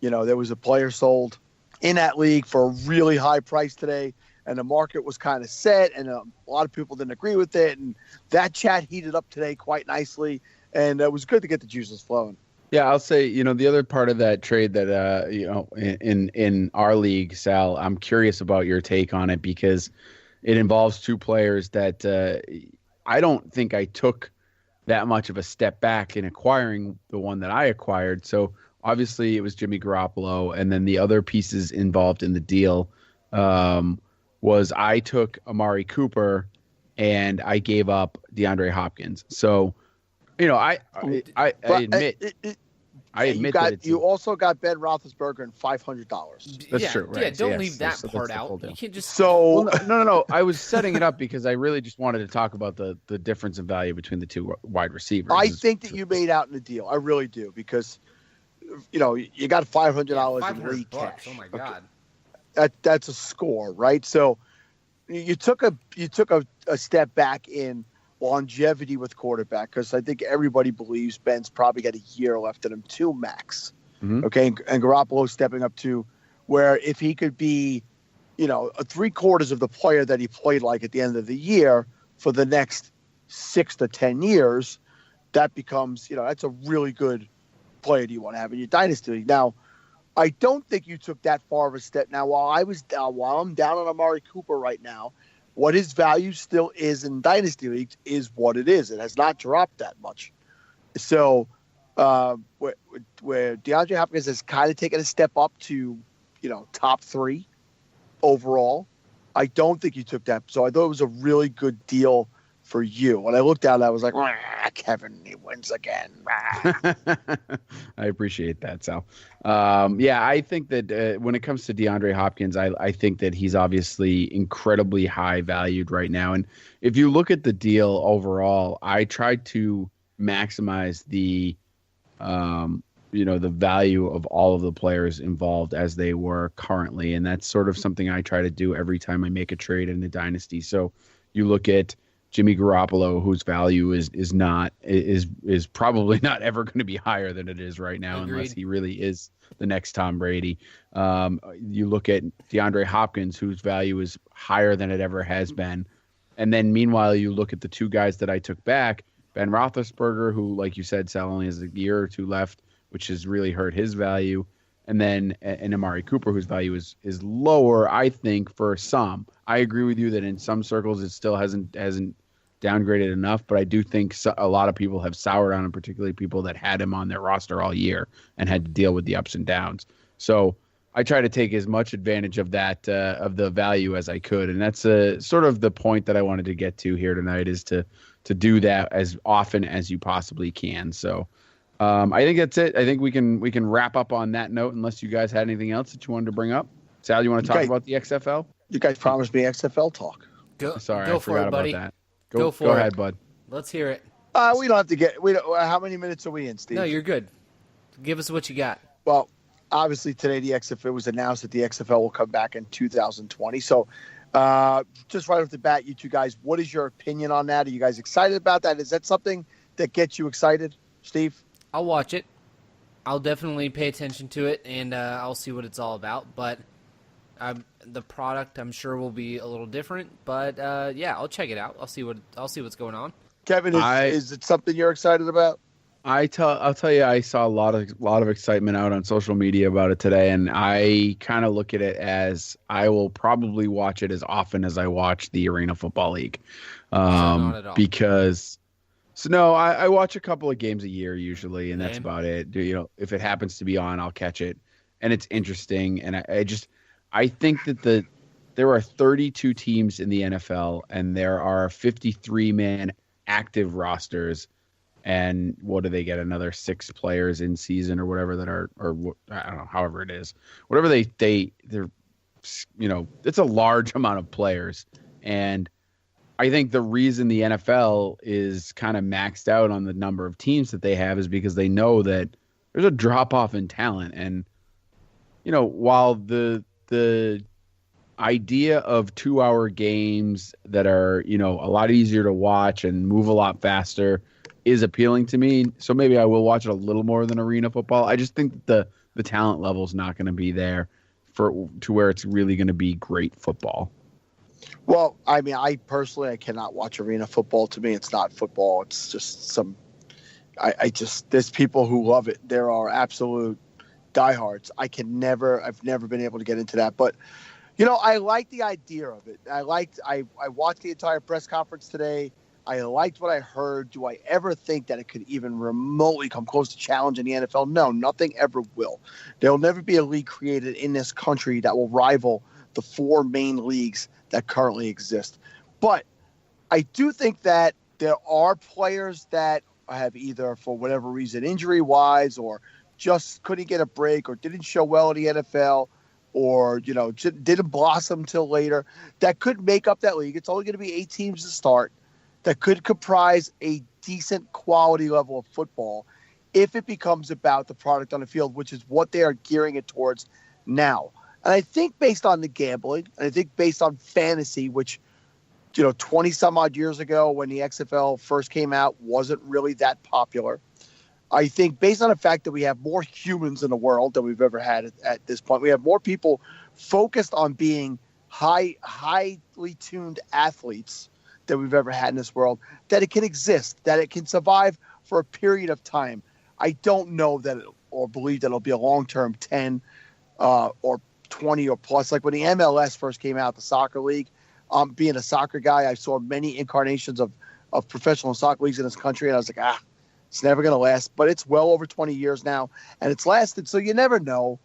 Speaker 4: there was a player sold in that league for a really high price today. And the market was kind of set, and a lot of people didn't agree with it. And that chat heated up today quite nicely, and it was good to get the juices flowing.
Speaker 6: Yeah, I'll say, the other part of that trade that, in our league, Sal, I'm curious about your take on it because it involves two players that I don't think I took that much of a step back in acquiring the one that I acquired. So obviously it was Jimmy Garoppolo, and then the other pieces involved in the deal was I took Amari Cooper and I gave up DeAndre Hopkins. So, I admit that
Speaker 4: you also got Ben Roethlisberger and $500.
Speaker 6: That's true. Right.
Speaker 5: Yeah, don't
Speaker 6: Yes,
Speaker 5: leave that
Speaker 6: that's
Speaker 5: part
Speaker 6: the whole
Speaker 5: out.
Speaker 6: deal.
Speaker 5: You can't just.
Speaker 4: So
Speaker 6: No. I was setting it up because I really just wanted to talk about the difference in value between the two wide receivers.
Speaker 4: I think that you made out in the deal. I really do because, you got $500 in league cash.
Speaker 5: Oh my God.
Speaker 4: That's a score, right? So you took a step back in longevity with quarterback because I think everybody believes Ben's probably got a year left in him, 2 max.
Speaker 6: Mm-hmm.
Speaker 4: Okay, and Garoppolo stepping up to where if he could be, a 3/4 of the player that he played like at the end of the year for the next 6 to 10 years, that becomes, that's a really good player you want to have in your dynasty league. Now, I don't think you took that far of a step. Now, while I'm down on Amari Cooper right now, what his value still is in dynasty leagues is what it is. It has not dropped that much. So, where DeAndre Hopkins has kind of taken a step up to, top 3 overall, I don't think you took that. So I thought it was a really good deal for you. When I looked at it, I was like, Kevin, he wins again.
Speaker 6: I appreciate that, Sal. Yeah, I think that when it comes to DeAndre Hopkins, I think that he's obviously incredibly high valued right now. And if you look at the deal overall, I tried to maximize the the value of all of the players involved as they were currently. And that's sort of something I try to do every time I make a trade in the dynasty. So you look at Jimmy Garoppolo, whose value is probably not ever going to be higher than it is right now.
Speaker 5: Agreed.
Speaker 6: Unless he really is the next Tom Brady. You look at DeAndre Hopkins, whose value is higher than it ever has been. And then meanwhile, you look at the two guys that I took back, Ben Roethlisberger, who, like you said, Sal, only has a year or two left, which has really hurt his value. And then and Amari Cooper, whose value is lower, I think, for some. I agree with you that in some circles it still hasn't downgraded enough, but I do think a lot of people have soured on him, particularly people that had him on their roster all year and had to deal with the ups and downs. So I try to take as much advantage of that, of the value as I could. And that's sort of the point that I wanted to get to here tonight, is to do that as often as you possibly can. So I think that's it. I think we can wrap up on that note, unless you guys had anything else that you wanted to bring up. Sal, you want to talk about the XFL?
Speaker 4: You guys promised me XFL talk.
Speaker 6: Sorry,
Speaker 5: go
Speaker 6: I forgot about
Speaker 5: buddy.
Speaker 6: that.
Speaker 5: Go for
Speaker 6: go
Speaker 5: it.
Speaker 6: ahead, bud.
Speaker 5: Let's hear it.
Speaker 4: We don't have to get. How many minutes are we in, Steve?
Speaker 5: No, you're good. Give us what you got.
Speaker 4: Well, obviously today it was announced that the XFL will come back in 2020. So, just right off the bat, you two guys, what is your opinion on that? Are you guys excited about that? Is that something that gets you excited, Steve?
Speaker 5: I'll watch it. I'll definitely pay attention to it, and I'll see what it's all about. But the product, I'm sure, will be a little different. But yeah, I'll check it out. I'll see what's going on.
Speaker 4: Kevin, is it something you're excited about?
Speaker 6: I'll tell you, I saw a lot of excitement out on social media about it today, and I kind of look at it as I will probably watch it as often as I watch the Arena Football League,
Speaker 5: not at all.
Speaker 6: because. So no, I watch a couple of games a year usually, and that's about it. If it happens to be on, I'll catch it, and it's interesting. And I think that there are 32 teams in the NFL, and there are 53-man active rosters. And what do they get? Another 6 players in season or whatever that are, or I don't know, however it is, whatever they're, it's a large amount of players. And I think the reason the NFL is kind of maxed out on the number of teams that they have is because they know that there's a drop off in talent. And, while the idea of 2-hour games that are, a lot easier to watch and move a lot faster is appealing to me. So maybe I will watch it a little more than arena football. I just think that the talent level is not going to be there to where it's really going to be great football.
Speaker 4: Well, I mean, I cannot watch arena football. To me, it's not football. It's just there's people who love it. There are absolute diehards. I've never been able to get into that. But, I like the idea of it. I watched the entire press conference today. I liked what I heard. Do I ever think that it could even remotely come close to challenging the NFL? No, nothing ever will. There will never be a league created in this country that will rival the 4 main leagues that currently exist. But I do think that there are players that have either, for whatever reason, injury-wise, or just couldn't get a break, or didn't show well in the NFL, or, didn't blossom till later, that could make up that league. It's only going to be 8 teams to start, that could comprise a decent quality level of football if it becomes about the product on the field, which is what they are gearing it towards now. And I think based on the gambling, and I think based on fantasy, which, 20 some odd years ago when the XFL first came out wasn't really that popular. I think based on the fact that we have more humans in the world than we've ever had at this point, we have more people focused on being highly tuned athletes that we've ever had in this world, that it can exist, that it can survive for a period of time. I don't know or believe that it'll be a long-term 10 or 20 or plus. Like when the MLS first came out, the soccer league, being a soccer guy, I saw many incarnations of professional soccer leagues in this country, and I was like, it's never going to last. But it's well over 20 years now, and it's lasted, so you never know.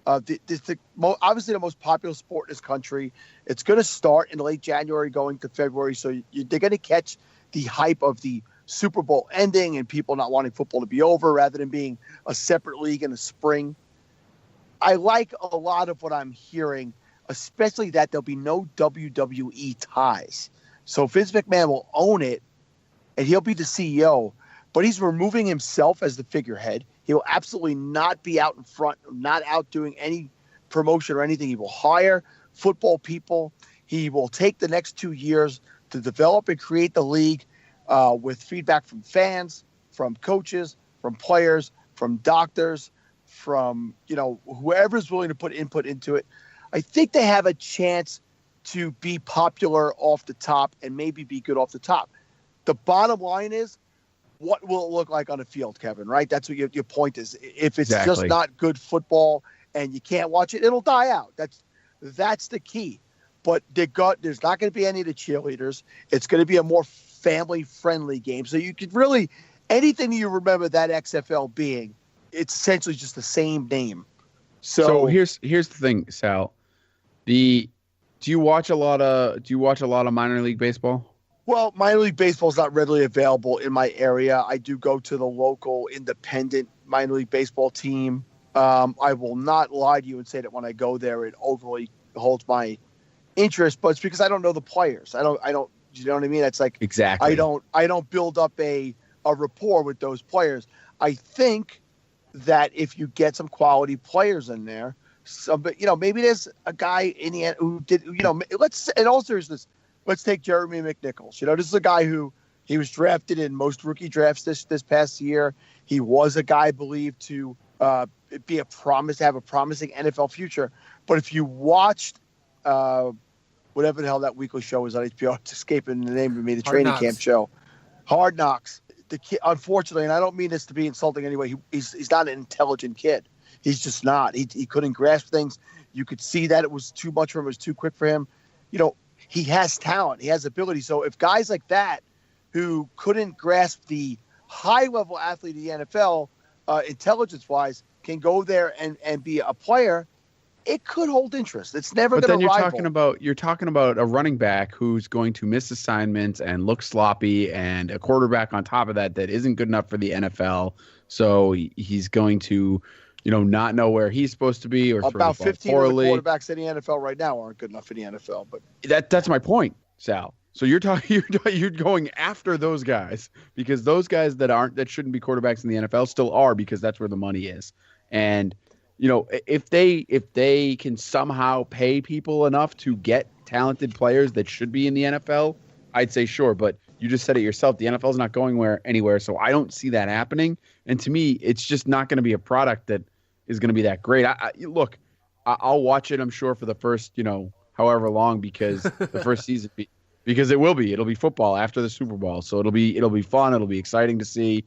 Speaker 4: Obviously the most popular sport in this country. It's going to start in late January going to February. So they're going to catch the hype of the Super Bowl ending and people not wanting football to be over rather than being a separate league in the spring. I like a lot of what I'm hearing, especially that there'll be no WWE ties. So Vince McMahon will own it and he'll be the CEO, but he's removing himself as the figurehead. He will absolutely not be out in front, not out doing any promotion or anything. He will hire football people. He will take the next 2 years to develop and create the league with feedback from fans, from coaches, from players, from doctors, from whoever's willing to put input into it. I think they have a chance to be popular off the top and maybe be good off the top. The bottom line is, what will it look like on the field, Kevin, right? That's what your point is. If it's just not good football and you can't watch it, it'll die out. That's the key. But there's not going to be any of the cheerleaders. It's going to be a more family-friendly game. So you could really, anything you remember that XFL being, it's essentially just the same name. So
Speaker 6: here's the thing, Sal. Do you watch a lot of minor league baseball?
Speaker 4: Well, minor league baseball is not readily available in my area. I do go to the local independent minor league baseball team. I will not lie to you and say that when I go there, it overly holds my interest, but it's because I don't know the players. I don't. You know what I mean? It's like
Speaker 6: exactly.
Speaker 4: I don't build up a rapport with those players. I think that if you get some quality players in there, maybe there's a guy in the end who did. Let's in all seriousness. Let's take Jeremy McNichols. This is a guy who he was drafted in most rookie drafts this past year. He was a guy believed to have a promising NFL future. But if you watched whatever the hell that weekly show is on HBO, it's escaping the name of me, the training camp show, Hard Knocks. The kid, unfortunately, and I don't mean this to be insulting anyway, he's not an intelligent kid. He's just not. He couldn't grasp things. You could see that it was too much for him. It was too quick for him. He has talent. He has ability. So if guys like that who couldn't grasp the high-level athlete of the NFL, intelligence-wise, can go there and be a player, it could hold interest. It's never going to rival.
Speaker 6: But then you're talking about a running back who's going to miss assignments and look sloppy, and a quarterback on top of that isn't good enough for the NFL. So he's going to not know where he's supposed to be, or
Speaker 4: about 15 of the quarterbacks in the NFL right now aren't good enough for the NFL. But
Speaker 6: that's my point, Sal. So you're going after those guys, because those guys that shouldn't be quarterbacks in the NFL still are, because that's where the money is. And if they can somehow pay people enough to get talented players that should be in the NFL, I'd say sure. But you just said it yourself. The NFL is not going anywhere, so I don't see that happening. And to me, it's just not going to be a product that is going to be that great. I'll watch it, I'm sure, for the first, however long, because the first season, because it'll be football after the Super Bowl. So it'll be fun. It'll be exciting to see.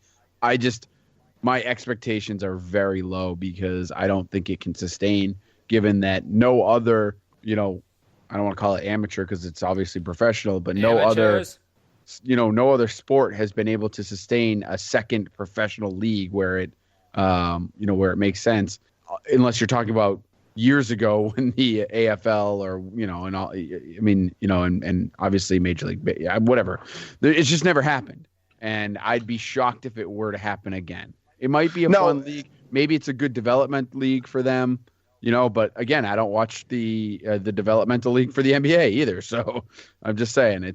Speaker 6: My expectations are very low, because I don't think it can sustain, given that no other, I don't want to call it amateur because it's obviously professional, but no other sport has been able to sustain a second professional league where it makes sense, unless you're talking about years ago when the AFL and obviously Major League, whatever. It's just never happened. And I'd be shocked if it were to happen again. It might be a fun league. Maybe it's a good development league for them, but again, I don't watch the developmental league for the NBA either. So I'm just saying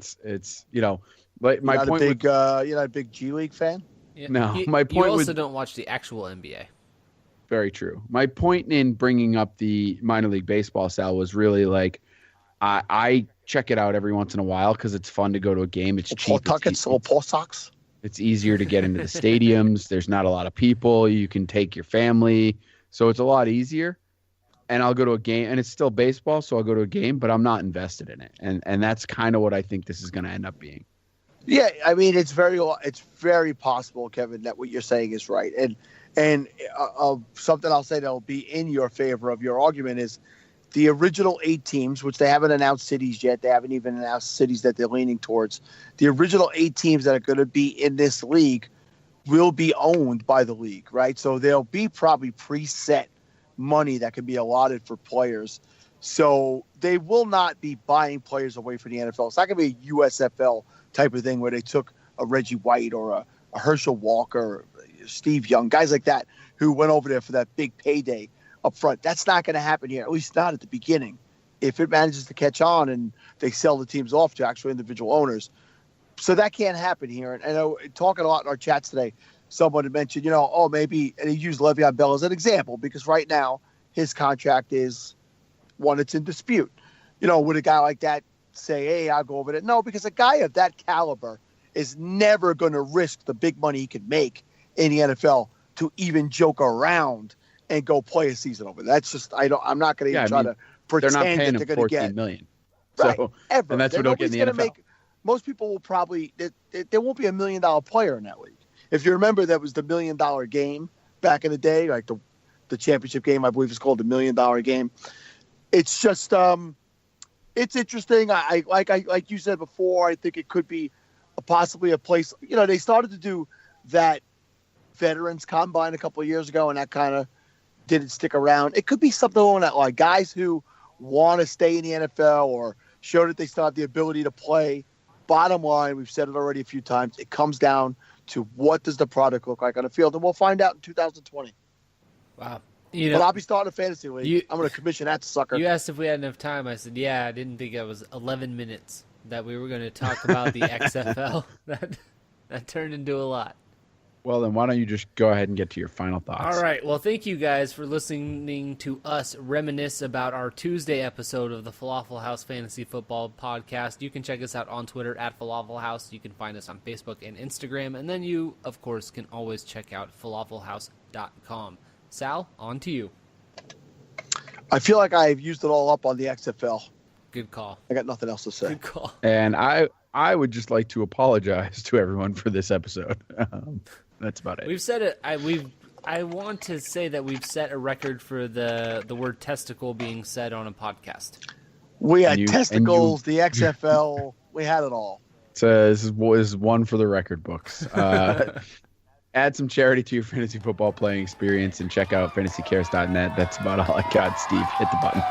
Speaker 6: but my point
Speaker 4: you're not a big G League fan?
Speaker 5: Yeah.
Speaker 6: No, my point.
Speaker 5: You also don't watch the actual NBA.
Speaker 6: Very true. My point in bringing up the minor league baseball, Sal, was really like I check it out every once in a while because it's fun to go to a game. It's cheap. It's easier to get into the stadiums. There's not a lot of people. You can take your family, so it's a lot easier. And I'll go to a game, and it's still baseball, so I'll go to a game, but I'm not invested in it. And that's kind of what I think this is going to end up being.
Speaker 4: Yeah, I mean, it's very possible, Kevin, that what you're saying is right. And something I'll say that'll be in your favor of your argument is the original 8 teams, which they haven't announced cities yet. They haven't even announced cities that they're leaning towards. The original 8 teams that are going to be in this league will be owned by the league, right? So they'll be probably preset money that can be allotted for players. So they will not be buying players away from the NFL. It's not going to be a USFL type of thing where they took a Reggie White or a Herschel Walker, Steve Young, guys like that who went over there for that big payday up front. That's not going to happen here, at least not at the beginning. If it manages to catch on and they sell the teams off to actual individual owners. So that can't happen here. And I know talking a lot in our chats today, someone had mentioned, maybe, and he used Le'Veon Bell as an example because right now his contract is one that's in dispute. Would a guy like that say, hey, I'll go over there? No, because a guy of that caliber is never going to risk the big money he could make in the NFL to even joke around and go play a season over there. That's just, I'm not going to even try to pretend
Speaker 6: they're not paying
Speaker 4: that they're
Speaker 6: him
Speaker 4: going to get
Speaker 6: $14 million.
Speaker 4: right,
Speaker 6: So,
Speaker 4: ever.
Speaker 6: and that's what they'll get in the NFL.
Speaker 4: Most people will probably, there won't be $1 million player in that league. If you remember, that was the $1 million game back in the day, like the championship game, I believe is called the $1 million game. It's just, it's interesting. Like you said before, I think it could be possibly a place. They started to do that Veterans Combine a couple of years ago, and that kind of didn't stick around. It could be something along that line. Guys who want to stay in the NFL or show that they still have the ability to play. Bottom line, we've said it already a few times, it comes down to what does the product look like on the field, and we'll find out in 2020.
Speaker 5: Wow.
Speaker 4: But I'll be starting a fantasy league. I'm going to commission that sucker.
Speaker 5: You asked if we had enough time. I said, yeah, I didn't think it was 11 minutes that we were going to talk about the XFL. That turned into a lot.
Speaker 6: Well, then why don't you just go ahead and get to your final thoughts?
Speaker 5: All right. Well, thank you guys for listening to us reminisce about our Tuesday episode of the Falafel House Fantasy Football Podcast. You can check us out on Twitter at Falafel House. You can find us on Facebook and Instagram. And then you, of course, can always check out falafelhouse.com. Sal, on to you.
Speaker 4: I feel like I've used it all up on the XFL.
Speaker 5: Good call.
Speaker 4: I got nothing else to say.
Speaker 5: Good call.
Speaker 6: And I would just like to apologize to everyone for this episode. That's about it.
Speaker 5: We've said it. I want to say that we've set a record for the word testicle being said on a podcast.
Speaker 4: We had testicles, the XFL. We had it all.
Speaker 6: So this is one for the record books. Add some charity to your fantasy football playing experience and check out fantasycares.net. That's about all I got. Steve, hit the button.